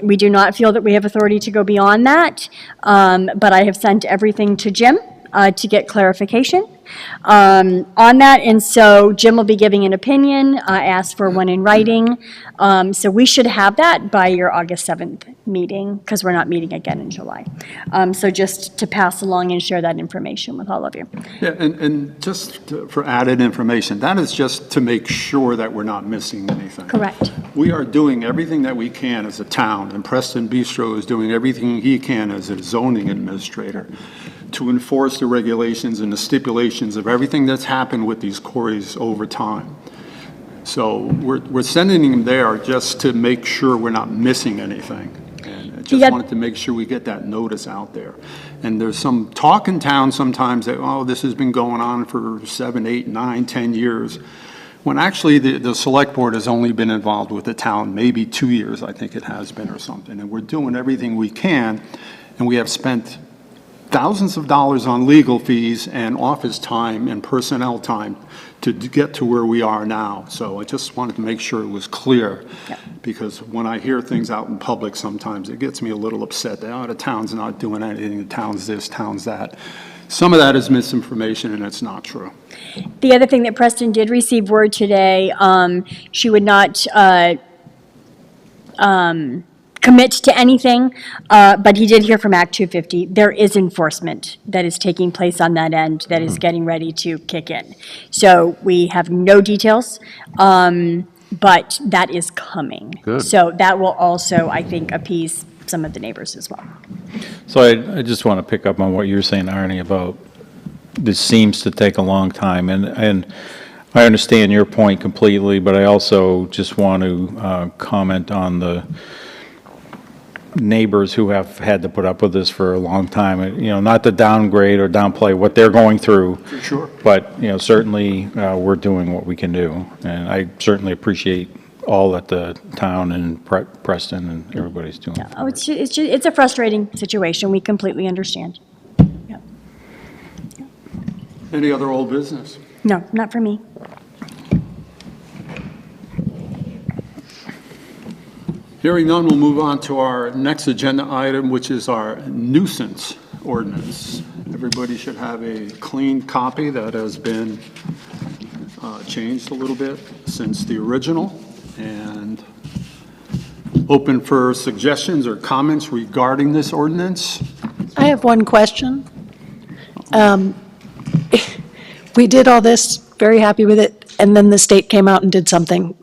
We do not feel that we have authority to go beyond that, but I have sent everything to Jim to get clarification. on that. And so Jim will be giving an opinion, asked for one in writing. So we should have that by your August 7th meeting, because we're not meeting again in July. So just to pass along and share that information with all of you. Yeah, and for added information, that is just to make sure that we're not missing anything. Correct. We are doing everything that we can as a town, and Preston Bistro is doing everything he can as a zoning administrator to enforce the regulations and the stipulations of everything that's happened with these quarries over time. So we're sending them there just to make sure we're not missing anything. And I just wanted to make sure we get that notice out there. And there's some talk in town sometimes that, oh, this has been going on for 7, 8, 9, 10 years. When actually the select board has only been involved with the town maybe 2 years, I think it has been or something. And we're doing everything we can, and we have spent thousands of dollars on legal fees and office time and personnel time to get to where we are now. So I just wanted to make sure it was clear, because when I hear things out in public, sometimes it gets me a little upset that, oh, the town's not doing anything, the town's this, town's that. Some of that is misinformation, and it's not true. The other thing that Preston did receive word today, she would not commit to anything, but he did hear from Act 250. There is enforcement that is taking place on that end that is getting ready to kick in. So we have no details, but that is coming. Good. So that will also, I think, appease some of the neighbors as well. So I just want to pick up on what you're saying, Arnie, about this seems to take a long time. And I understand your point completely, but I also just want to comment on the neighbors who have had to put up with this for a long time. You know, not to downgrade or downplay what they're going through. For sure. But, you know, certainly we're doing what we can do. And I certainly appreciate all that the town and Preston and everybody's doing. Oh, it's a frustrating situation. We completely understand. Yep. Any other old business? No, not for me. Hearing none, we'll move on to our next agenda item, which is our nuisance ordinance. Everybody should have a clean copy that has been changed a little bit since the original, and open for suggestions or comments regarding this ordinance. I have one question. We did all this, very happy with it, and then the state came out and did something.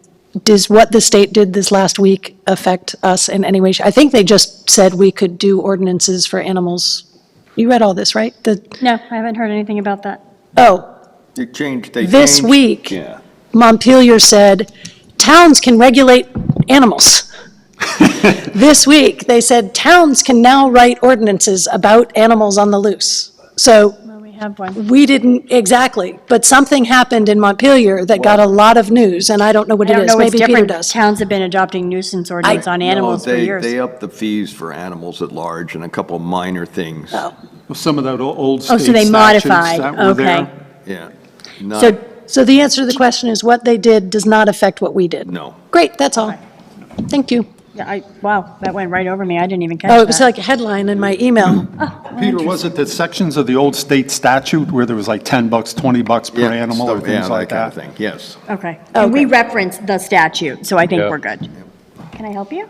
Does what the state did this last week affect us in any way? I think they just said we could do ordinances for animals. You read all this, right? No, I haven't heard anything about that. Oh, this week, Yeah. Montpelier said towns can regulate animals. This week, they said towns can now write ordinances about animals on the loose. So Well, we have one. we didn't, exactly, but something happened in Montpelier that got a lot of news, and I don't know what I it don't is. know what's Maybe Peter different. does. Towns have been adopting nuisance ordinance on animals for years. They upped the fees for animals at large and a couple minor things. Oh. Some of that old Oh, state so they statutes modified, that were there. okay. Yeah. Not- So, So the answer to the question is what they did does not affect what we did. No. Great, that's all. Thank you. yeah, wow, that went right over me. I didn't even catch Oh, it was that. like a headline in my email. Peter, was it the sections of the old state statute where there was like $10, $20 per Yeah, animal or stuff- yeah, things like kind of that? thing, yes. Okay. And we Okay. referenced the statute, so I think Yeah. we're good. Can I help you?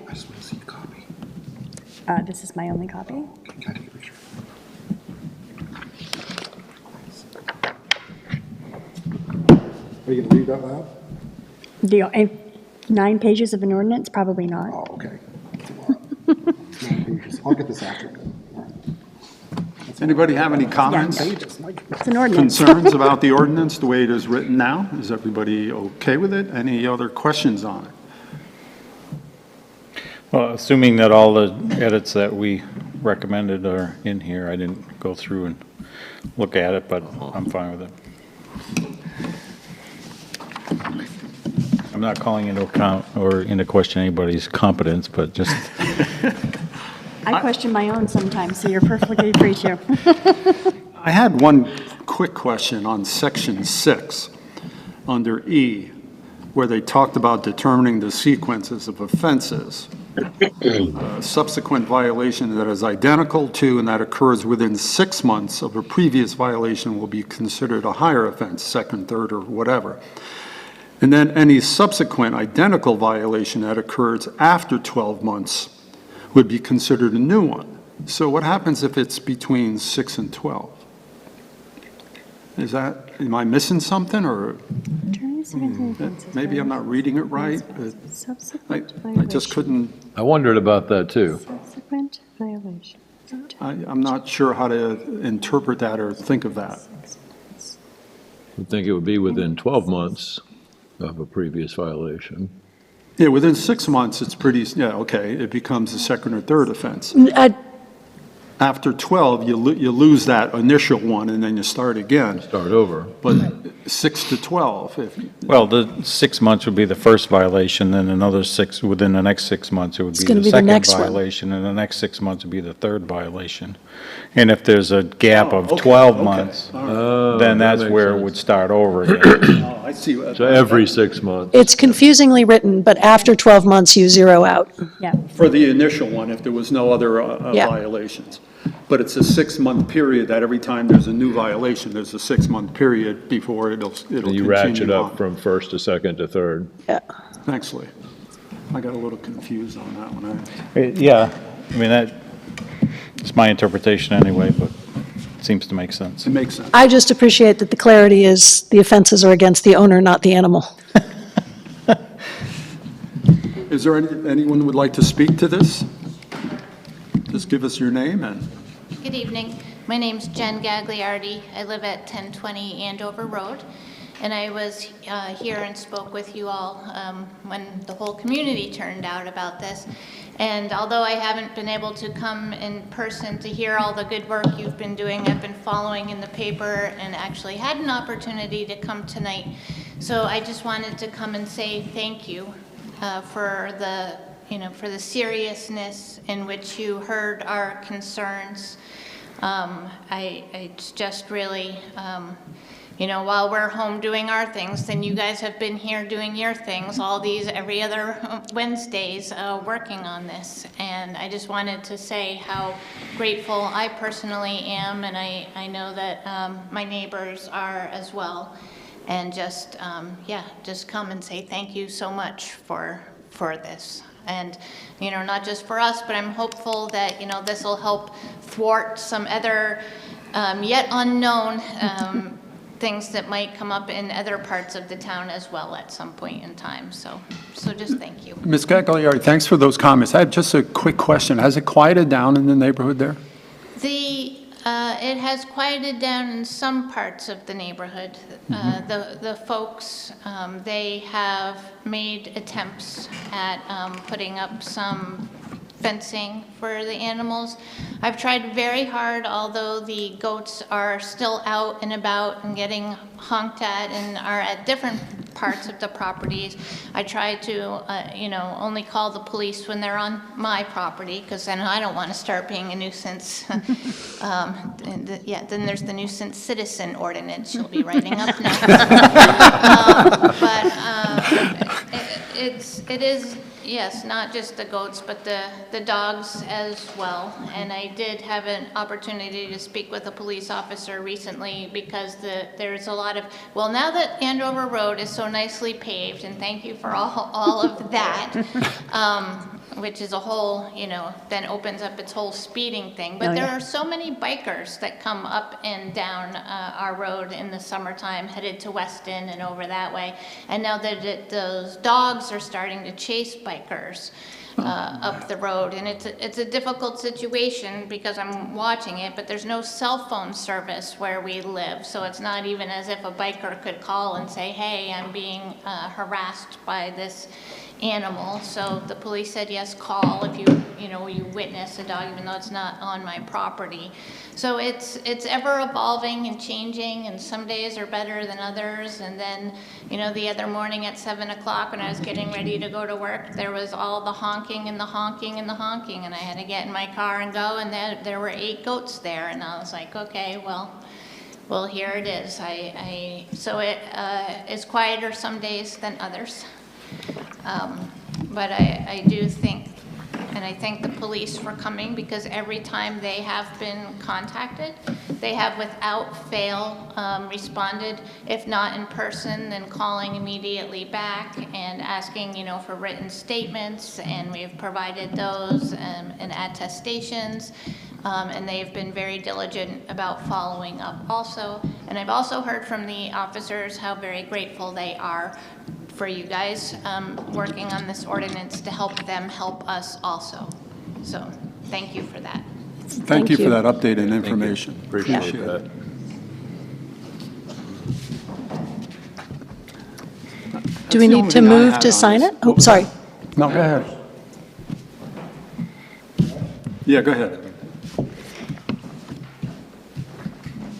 This is my only copy. Are you going to read that loud? The 9 pages of an ordinance? Probably not. Oh, okay. I'll get this after. Anybody have any comments, It's an ordinance. concerns about the ordinance, the way it is written now? Is everybody okay with it? Any other questions on it? Well, assuming that all the edits that we recommended are in here, I didn't go through and look at it, but I'm fine with it. I'm not calling into account or into question anybody's competence, but just, I question my own sometimes, so you're perfectly free to. I had one quick question on section 6, under E, where they talked about determining the sequences of offenses. subsequent violation that is identical to and that occurs within 6 months of a previous violation will be considered a higher offense, second, third, or whatever. And then any subsequent identical violation that occurs after 12 months would be considered a new one. So what happens if it's between 6 and 12? Am I missing something, or maybe I'm not reading it right? I just couldn't, I wondered about that, too. Subsequent violation. I'm not sure how to interpret that or think of that. I think it would be within 12 months of a previous violation. Yeah, within 6 months, it's pretty, yeah, okay, it becomes a second or third offense. After 12, you lose that initial one, and then you start again. Start over. But 6 to 12, Well, the 6 months would be the first violation, then another 6, within the next 6 months, it would be gonna the be the second next one. violation, and the next 6 months would be the third violation. And if there's a gap Oh, of okay, 12 okay. months, Oh, then that that's makes where it sense. would start over again. oh, I see. So every 6 months. It's confusingly written, but after 12 months, you zero out. Yeah. For the initial one, if there was no other Yeah. violations. But it's a 6-month period that every time there's a new violation, there's a 6-month period before it'll continue You ratchet on. up from first to second to third. Yeah. Thanks, Lee. I got a little confused on that one. Yeah, I mean, it's my interpretation anyway, but it seems to make sense. It makes sense. I just appreciate that the clarity is the offenses are against the owner, not the animal. Is there anyone who would like to speak to this? Just give us your name and... Good evening. My name's Jen Gagliardi. I live at 1020 Andover Road, and I was here and spoke with you all when the whole community turned out about this. And although I haven't been able to come in person to hear all the good work you've been doing, I've been following in the paper and actually had an opportunity to come tonight. So I just wanted to come and say thank you for the for the seriousness in which you heard our concerns. It's just really, while we're home doing our things, then you guys have been here doing your things, every other Wednesdays, working on this. And I just wanted to say how grateful I personally am, and I know that my neighbors are as well. And just come and say thank you so much for this. And, not just for us, but I'm hopeful that, this will help thwart some other yet unknown things that might come up in other parts of the town as well at some point in time. So just thank you. Ms. Gagliardi, thanks for those comments. I have just a quick question. Has it quieted down in the neighborhood there? It has quieted down in some parts of the neighborhood. The folks, they have made attempts at putting up some fencing for the animals. I've tried very hard, although the goats are still out and about and getting honked at and are at different parts of the properties. I try to, only call the police when they're on my property, because then I don't want to start being a nuisance. Then there's the nuisance citizen ordinance you'll be writing up next. It is, yes, not just the goats, but the dogs as well. And I did have an opportunity to speak with a police officer recently because there's a lot of, well, now that Andover Road is so nicely paved, and thank you for all of that, which is a whole, then opens up its whole speeding thing. But there are so many bikers that come up and down our road in the summertime, headed to Weston and over that way. And now that those dogs are starting to chase bikers up the road, and it's a difficult situation because I'm watching it, but there's no cell phone service where we live, so it's not even as if a biker could call and say, hey, I'm being harassed by this animal. So the police said, yes, call if you witness a dog, even though it's not on my property. So it's ever evolving and changing, and some days are better than others. And then, the other morning at 7 o'clock when I was getting ready to go to work, there was all the honking and the honking and the honking, and I had to get in my car and go, and there were 8 goats there, and I was like, okay, well, here it is. So it is quieter some days than others. But I do think and I thank the police for coming, because every time they have been contacted, they have without fail responded, if not in person, then calling immediately back and asking, for written statements, and we have provided those and attestations. And they've been very diligent about following up also. And I've also heard from the officers how very grateful they are for you guys working on this ordinance to help them help us also. So thank you for that. Thank you for that update and information. Appreciate that. Do we need to move to sign it? Oh, sorry. No, go ahead. Yeah, go ahead.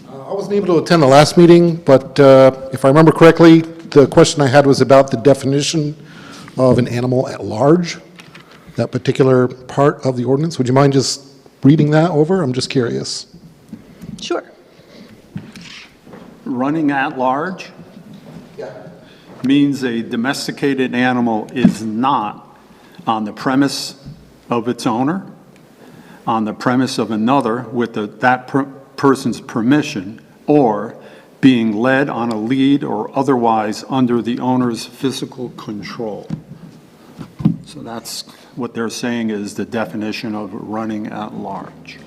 I wasn't able to attend the last meeting, but if I remember correctly, the question I had was about the definition of an animal at large, that particular part of the ordinance. Would you mind just reading that over? I'm just curious. Sure. Running at large means a domesticated animal is not on the premise of its owner, on the premise of another with that person's permission, or being led on a lead or otherwise under the owner's physical control. So that's what they're saying is the definition of running at large.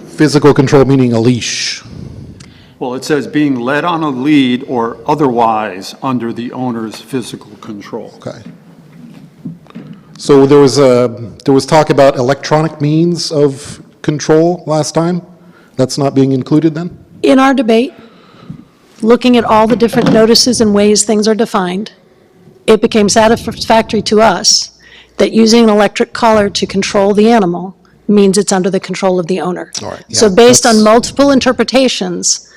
Physical control meaning a leash. Well, it says being led on a lead or otherwise under the owner's physical control. Okay. So there was talk about electronic means of control last time? That's not being included then? In our debate, looking at all the different notices and ways things are defined, it became satisfactory to us that using an electric collar to control the animal means it's under the control of the owner. All right, So yeah, based on that's- multiple interpretations,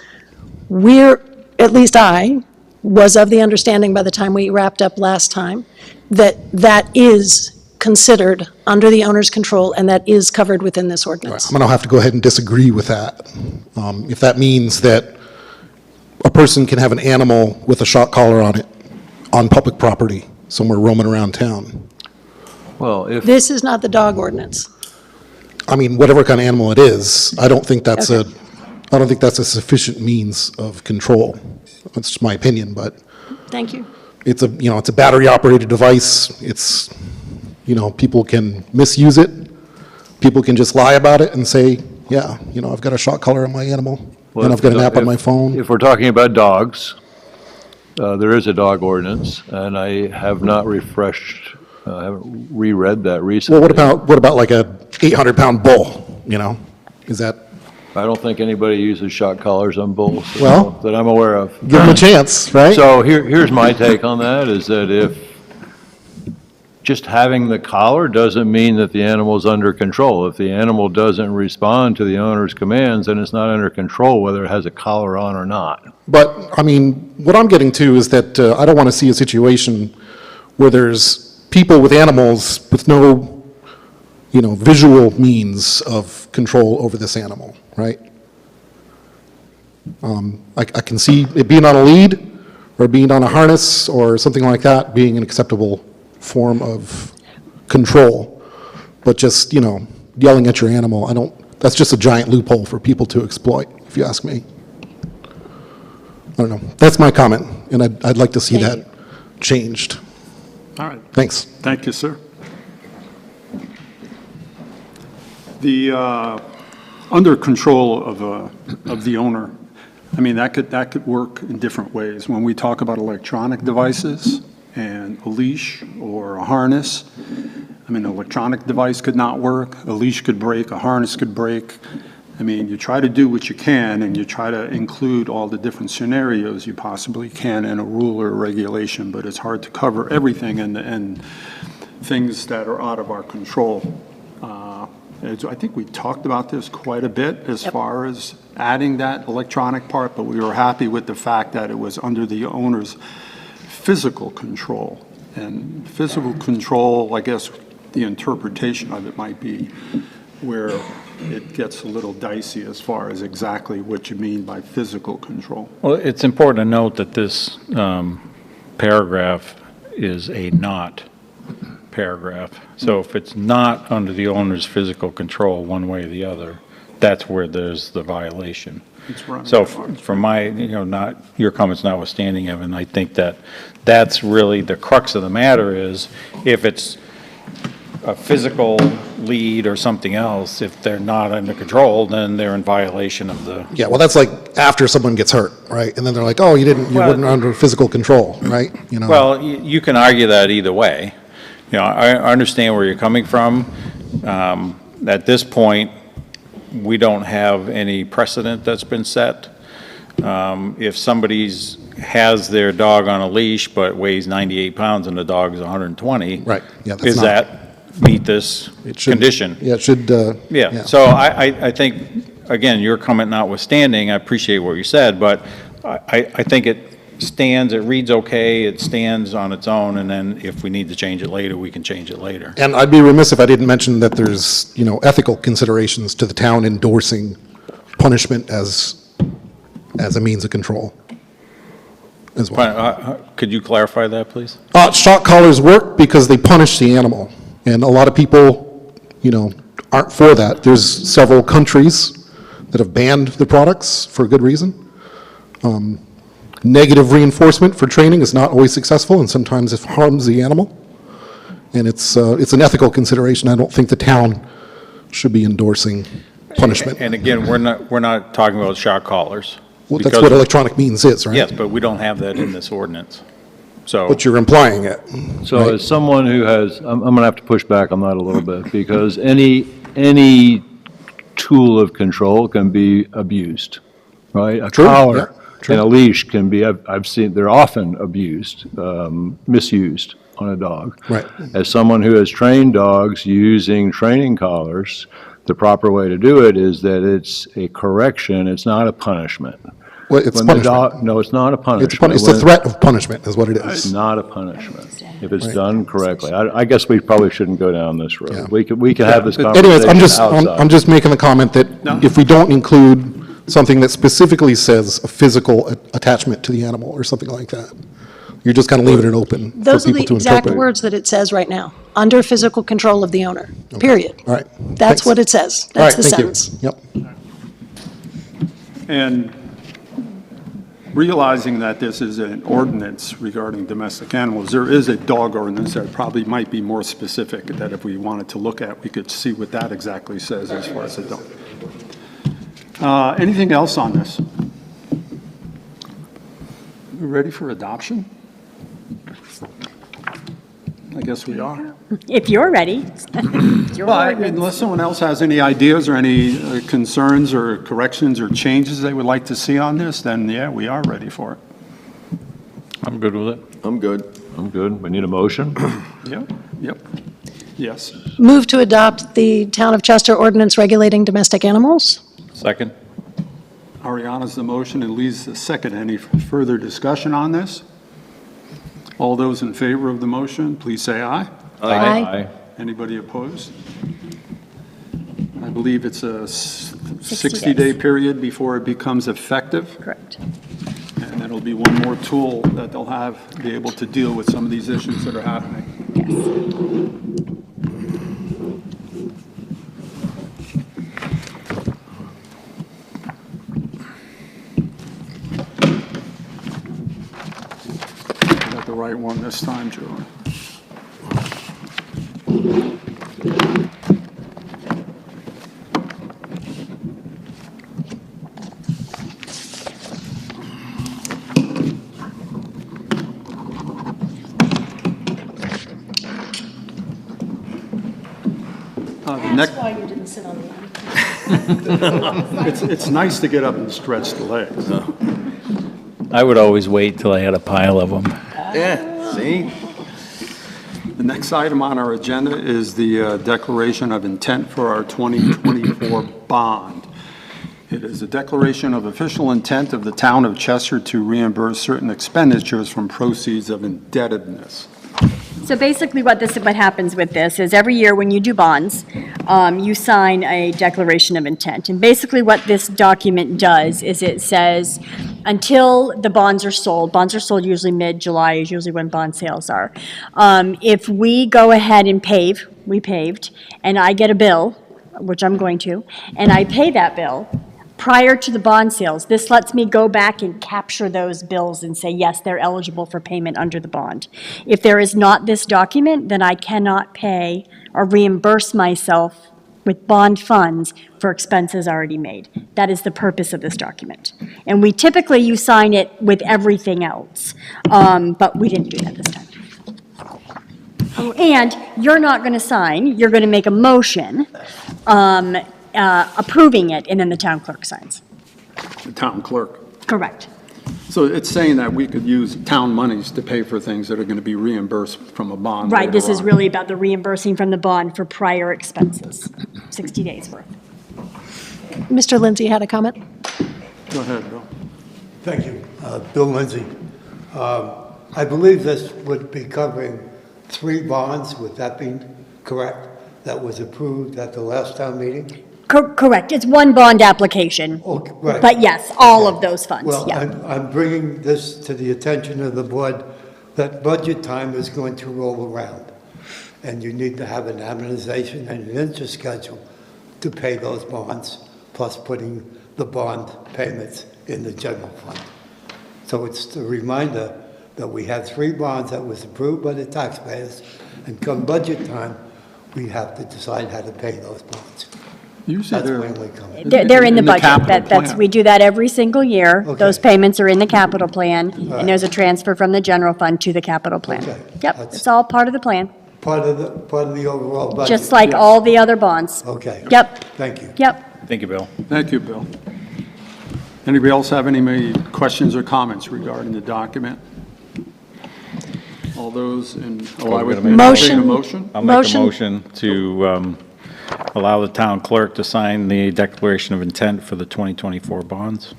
at least I, was of the understanding by the time we wrapped up last time, that that is considered under the owner's control, and that is covered within this ordinance. I'm going to have to go ahead and disagree with that. If that means that a person can have an animal with a shock collar on it on public property, somewhere roaming around town. Well, if, This is not the dog ordinance. I mean, whatever kind of animal it is, I don't think that's a sufficient means of control. That's just my opinion, but Thank you. it's a battery-operated device. It's, people can misuse it. People can just lie about it and say, yeah, I've got a shock collar on my animal, well, and I've got an app on if- my phone. If we're talking about dogs, there is a dog ordinance, and I have not I haven't reread that recently. Well, what about like a 800-pound bull, Is that, I don't think anybody uses shock collars on bulls Well- that I'm aware of. give them a chance, right? So here's my take on that, is that if just having the collar doesn't mean that the animal's under control. If the animal doesn't respond to the owner's commands, then it's not under control whether it has a collar on or not. But, I mean, what I'm getting to is that I don't want to see a situation where there's people with animals with no, visual means of control over this animal, right? I can see it being on a lead or being on a harness or something like that being an acceptable form of control. But just, yelling at your animal, that's just a giant loophole for people to exploit, if you ask me. I don't know. That's my comment, and I'd like to see Thank that changed. All right. Thanks. Thank you, sir. The, under control of the owner, that could work in different ways. When we talk about electronic devices and a leash or a harness, an electronic device could not work, a leash could break, a harness could break. You try to do what you can, and you try to include all the different scenarios you possibly can in a rule or a regulation, but it's hard to cover everything and things that are out of our control. I think we talked about this quite a bit as far as adding that electronic part, but we were happy with the fact that it was under the owner's physical control. And physical control, I guess the interpretation of it might be where it gets a little dicey as far as exactly what you mean by physical control. Well, it's important to note that this paragraph is a not paragraph. So if it's not under the owner's physical control, one way or the other, that's where there's the violation. It's running So at large. from my, not, your comments notwithstanding, Evan, I think that that's really the crux of the matter is if it's a physical lead or something else, if they're not under control, then they're in violation of the, Yeah, well, that's like after someone gets hurt, right? And then they're like, oh, you weren't under physical control, right? well, you can argue that either way. I understand where you're coming from. At this point, we don't have any precedent that's been set. If somebody's has their dog on a leash but weighs 98 pounds and the dog is 120. Right, yeah, that's does not- that meet this It should- condition? Yeah, it should, Yeah, so I think, again, your comment notwithstanding, I appreciate what you said, but I think it stands, it reads okay, it stands on its own, and then if we need to change it later, we can change it later. And I'd be remiss if I didn't mention that there's, ethical considerations to the town endorsing punishment as a means of control as well. Could you clarify that, please? Shock collars work because they punish the animal, and a lot of people, aren't for that. There's several countries that have banned the products for a good reason. Negative reinforcement for training is not always successful, and sometimes it harms the animal. And it's an ethical consideration. I don't think the town should be endorsing punishment. And again, we're not talking about shock collars. Well, that's because- what electronic means is, right? Yes, but we don't have that in this ordinance. So, But you're implying it. So right? as someone who has, I'm going to have to push back on that a little bit, because any tool of control can be abused, right? A True, collar yeah, true. and a leash can be, I've seen, they're often abused, misused on a dog. Right. As someone who has trained dogs using training collars, the proper way to do it is that it's a correction, it's not a punishment. Well, it's When the punishment. dog, no, it's not a punishment. It's the When- threat of punishment is what it It's is. not a punishment, if it's Right. done correctly. I guess we probably shouldn't go down this Yeah. road. We could have this But conversation anyways, I'm outside. just making the comment that if we don't include something that specifically says a physical attachment to the animal or something like that, you're just kind of leaving it open for Those are people the to exact interpret. words that it says right now, under physical control of the owner, period. All right. That's Thanks. what it says. All right, That's the thank you. sentence. Yep. And realizing that this is an ordinance regarding domestic animals, there is a dog ordinance that probably might be more specific, that if we wanted to look at, we could see what that exactly says as far as the dog. Anything else on this? We ready for adoption? I guess we are. If you're ready. It's your Well, ordinance. unless someone else has any ideas or any concerns or corrections or changes they would like to see on this, then yeah, we are ready for it. I'm good with it. I'm good. I'm good. We need a motion. Yep. Yes. Move to adopt the Town of Chester ordinance regulating domestic animals. Second? Ariana's the motion and Lee's the second. Any further discussion on this? All those in favor of the motion, please say aye. Aye. Anybody opposed? I believe it's a 60 60-day days. period before it becomes effective. Correct. And it'll be one more tool that they'll have, be able to deal with some of these issues that are happening. Got the right one this time, Joe. That's why you didn't sit on the It's nice to get up and stretch the legs. I would always wait till I had a pile of them. Yeah, see? The next item on our agenda is the declaration of intent for our 2024 bond. It is a declaration of official intent of the town of Chester to reimburse certain expenditures from proceeds of indebtedness. So basically what happens with this is every year when you do bonds, you sign a declaration of intent. And basically what this document does is it says, until the bonds are sold usually mid-July is usually when bond sales are. If we go ahead and we paved, and I get a bill, which I'm going to, and I pay that bill, prior to the bond sales, this lets me go back and capture those bills and say, yes, they're eligible for payment under the bond. If there is not this document, then I cannot pay or reimburse myself with bond funds for expenses already made. That is the purpose of this document. And you sign it with everything else, but we didn't do that this time. And you're not going to sign, you're going to make a motion approving it, and then the town clerk signs. The town clerk. Correct. So it's saying that we could use town monies to pay for things that are going to be reimbursed from a bond. Right, this later is on. really about the reimbursing from the bond for prior expenses, 60 days worth. Mr. Lindsay had a comment? Go ahead, Bill. Thank you. Bill Lindsay. I believe this would be covering 3 bonds, would that be correct? That was approved at the last town meeting? Correct, it's one bond application. Okay, right. But yes, all of those funds, Well, yeah. I'm bringing this to the attention of the board, that budget time is going to roll around. And you need to have an amortization and an interest schedule to pay those bonds, plus putting the bond payments in the general fund. So it's a reminder that we had 3 bonds that was approved by the taxpayers, and come budget time, we have to decide how to pay those bonds. Usually That's they're, my only comment. They're in the budget. capital plan. We do that every single year. Okay. Those payments are in the capital plan, right. and there's a transfer from the general fund to the capital plan. Okay. Yep, That's- it's all part of the plan, Part of the overall budget. just like all the other bonds. Okay. Yep, Thank you. yep. Thank you, Bill. Thank you, Bill. Anybody else have any questions or comments regarding the document? All those in, I would entertain a motion. I'll make a Motion. motion to allow the town clerk to sign the declaration of intent for the 2024 bonds.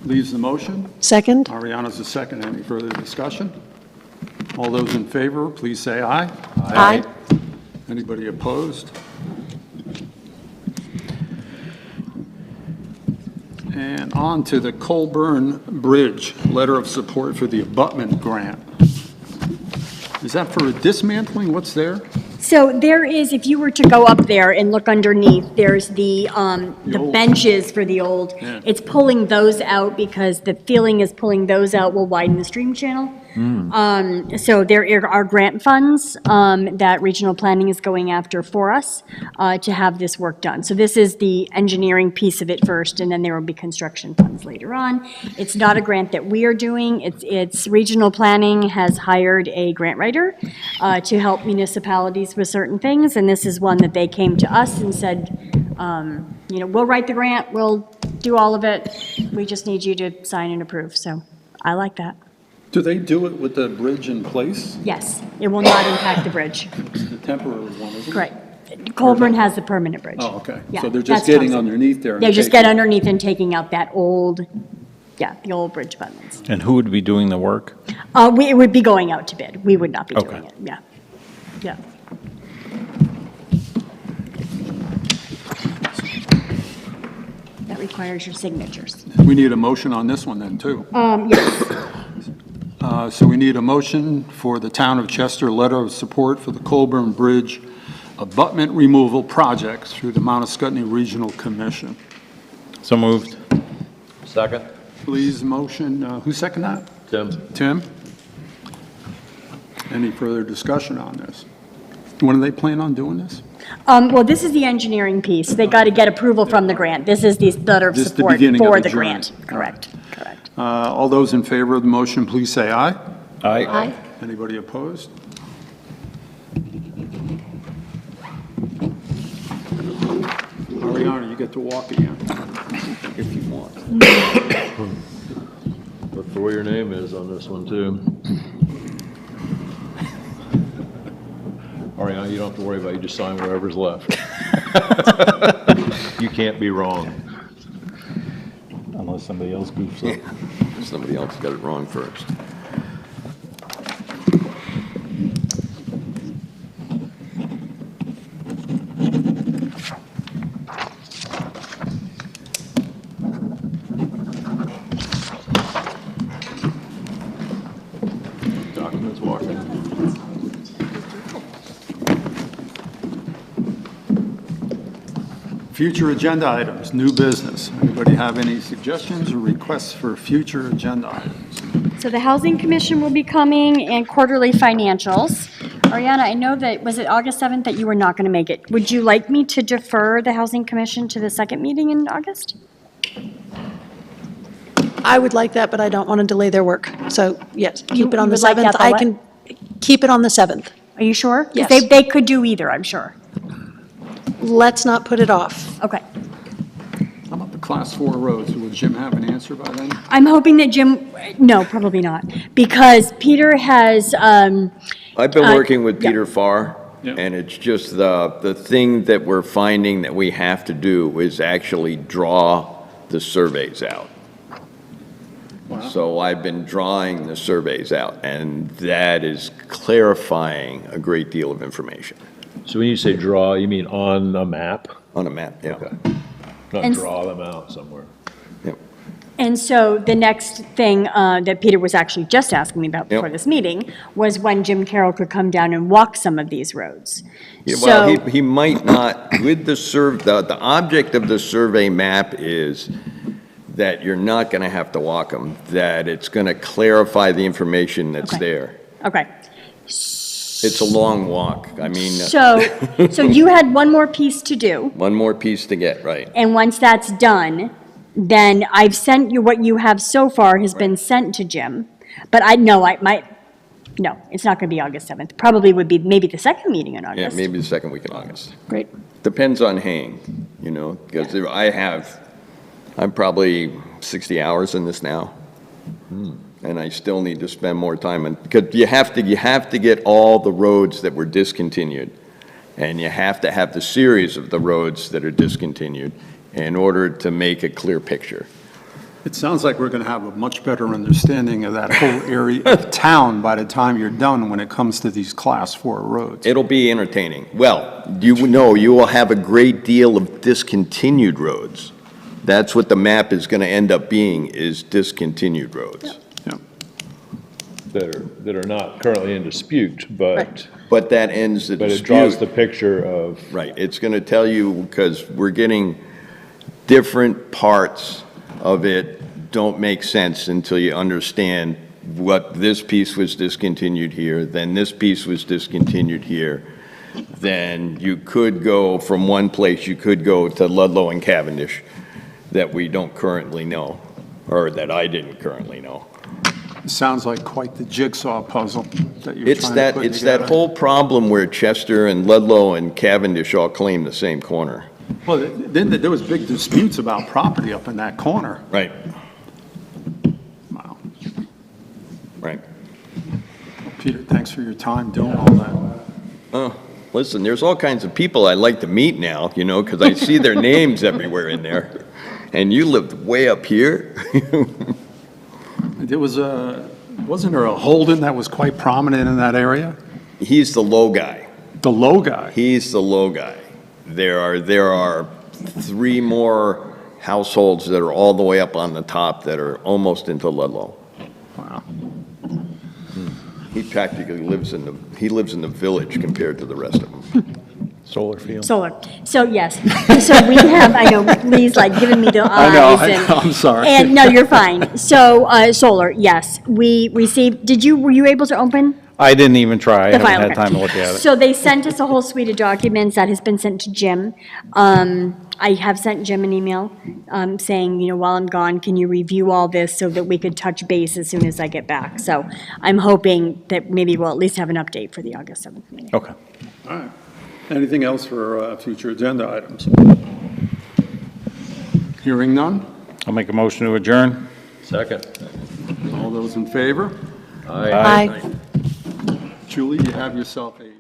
Leaves the motion. Second? Ariana's the second. Any further discussion? All those in favor, please say aye. Aye. Anybody opposed? And on to the Colburn Bridge, letter of support for the abutment grant. Is that for dismantling? What's there? So there is, if you were to go up there and look underneath, there's the old- benches for the old. Yeah. It's pulling those out because the feeling is pulling those out will widen the stream channel. So there are grant funds that regional planning is going after for us to have this work done. So this is the engineering piece of it first, and then there will be construction funds later on. It's not a grant that we are doing. It's regional planning has hired a grant writer to help municipalities with certain things, and this is one that they came to us and said, we'll write the grant, we'll do all of it. We just need you to sign and approve. So I like that. Do they do it with the bridge in place? Yes, it will not impact the bridge. The temporary one, isn't it? Correct. Colburn has the permanent bridge. Oh, okay. Yeah, So they're just that's getting Thompson. underneath there. and They just taking- get underneath and taking out that old, the old bridge abutments. And who would be doing the work? It would be going out to bid. We would not be doing Okay. it. Yeah. Yeah. That requires your signatures. We need a motion on this one then, too. Yes. So we need a motion for the Town of Chester letter of support for the Colburn Bridge abutment removal project through the Mount Escutney Regional Commission. So moved. Second? Please, motion, who seconded that? Tim? Tim? Any further discussion on this? When do they plan on doing this? Well, this is the engineering piece. They got to get approval from the grant. This is the letter of This is the support beginning of for the the grant. journey. Correct, correct. All those in favor of the motion, please say aye. Aye. Anybody opposed? Ariana, you get to walk again, if you want. Look for where your name is on this one, too. Ariana, you don't have to worry about it. You just sign wherever's left. You can't be wrong. Unless somebody else goofs up. Somebody else got it wrong first. Someone's walking. Future agenda items, new business. Anybody have any suggestions or requests for future agenda items? So the Housing Commission will be coming and quarterly financials. Ariana, I know that, was it August 7th that you were not going to make it? Would you like me to defer the Housing Commission to the second meeting in August? I would like that, but I don't want to delay their work. So yes, keep it on you the would like 7th. that, the I what? can keep it on the 7th. Are you sure? 'Cause Yes. They could do either, I'm sure. Let's not put it off. Okay. How about the class 4 roads? Will Jim have an answer by then? I'm hoping that Jim, no, probably not, because Peter has, I've been working with yeah. Peter Farr, Yeah. and it's just the thing that we're finding that we have to do is actually draw the surveys out. So I've been drawing the surveys out, and that is clarifying a great deal of information So when you say draw, you mean on a map? on a map, yeah. Okay. Not And- draw them out somewhere. and so the next thing that Peter was actually just asking me about before Yep. this meeting was when Jim Carroll could come down and walk some of these roads. Yeah, well, So, he might not, with the object of the survey map is that you're not going to have to walk them, that it's going to clarify the information that's Okay. there. okay. It's a long walk. I mean, So you had one more piece to do. one more piece to get, right? And once that's done, then I've sent you, what you have so far has been sent to Jim. But no, it's not going to be August 7th. Probably would be maybe the second meeting in Yeah, August. maybe the second week in August. Great. Depends on haying, because I'm probably 60 hours in this now. And I still need to spend more time on, because you have to get all the roads that were discontinued. And you have to have the series of the roads that are discontinued in order to make a clear picture. It sounds like we're going to have a much better understanding of that whole area of town by the time you're done when it comes to these class 4 roads. It'll be entertaining. Well, you will have a great deal of discontinued roads. That's what the map is going to end up being, is discontinued roads. That are not currently in dispute, but, Right. But that ends the but dispute. it draws the picture of, Right, it's going to tell you, because we're getting different parts of it don't make sense until you understand what this piece was discontinued here, then this piece was discontinued here. Then you could go from one place, you could go to Ludlow and Cavendish that we don't currently know, or that I didn't currently know. It sounds like quite the jigsaw puzzle that you're It's trying to that, put it's that together. whole problem where Chester and Ludlow and Cavendish all claim the same corner. Well, then there was big disputes about property up in that corner. Right, Wow. right. Peter, thanks for your time doing all that. Oh, listen, there's all kinds of people I'd like to meet now, because I see their names everywhere in there. And you lived way up here? There was wasn't there a Holden that was quite prominent in that area? He's the low guy. The low guy. He's the low guy. There are 3 more households that are all the way up on the top that are almost into Ludlow. Wow. He practically lives in the village compared to the rest of them. Solar field. Solar. So yes, so we have, I know, Lee's like giving me the eyes. I know, I'm sorry. And no, you're fine. So, solar, yes, we received, were you able to open? I didn't even try. I The haven't file, had okay. time to look at it. So they sent us a whole suite of documents that has been sent to Jim. I have sent Jim an email saying, while I'm gone, can you review all this so that we could touch base as soon as I get back? So I'm hoping that maybe we'll at least have an update for the August 7th meeting. Okay. All right. Anything else for future agenda items? Hearing none? I'll make a motion to adjourn. second. All those in favor? Aye. Julie, you have yourself a...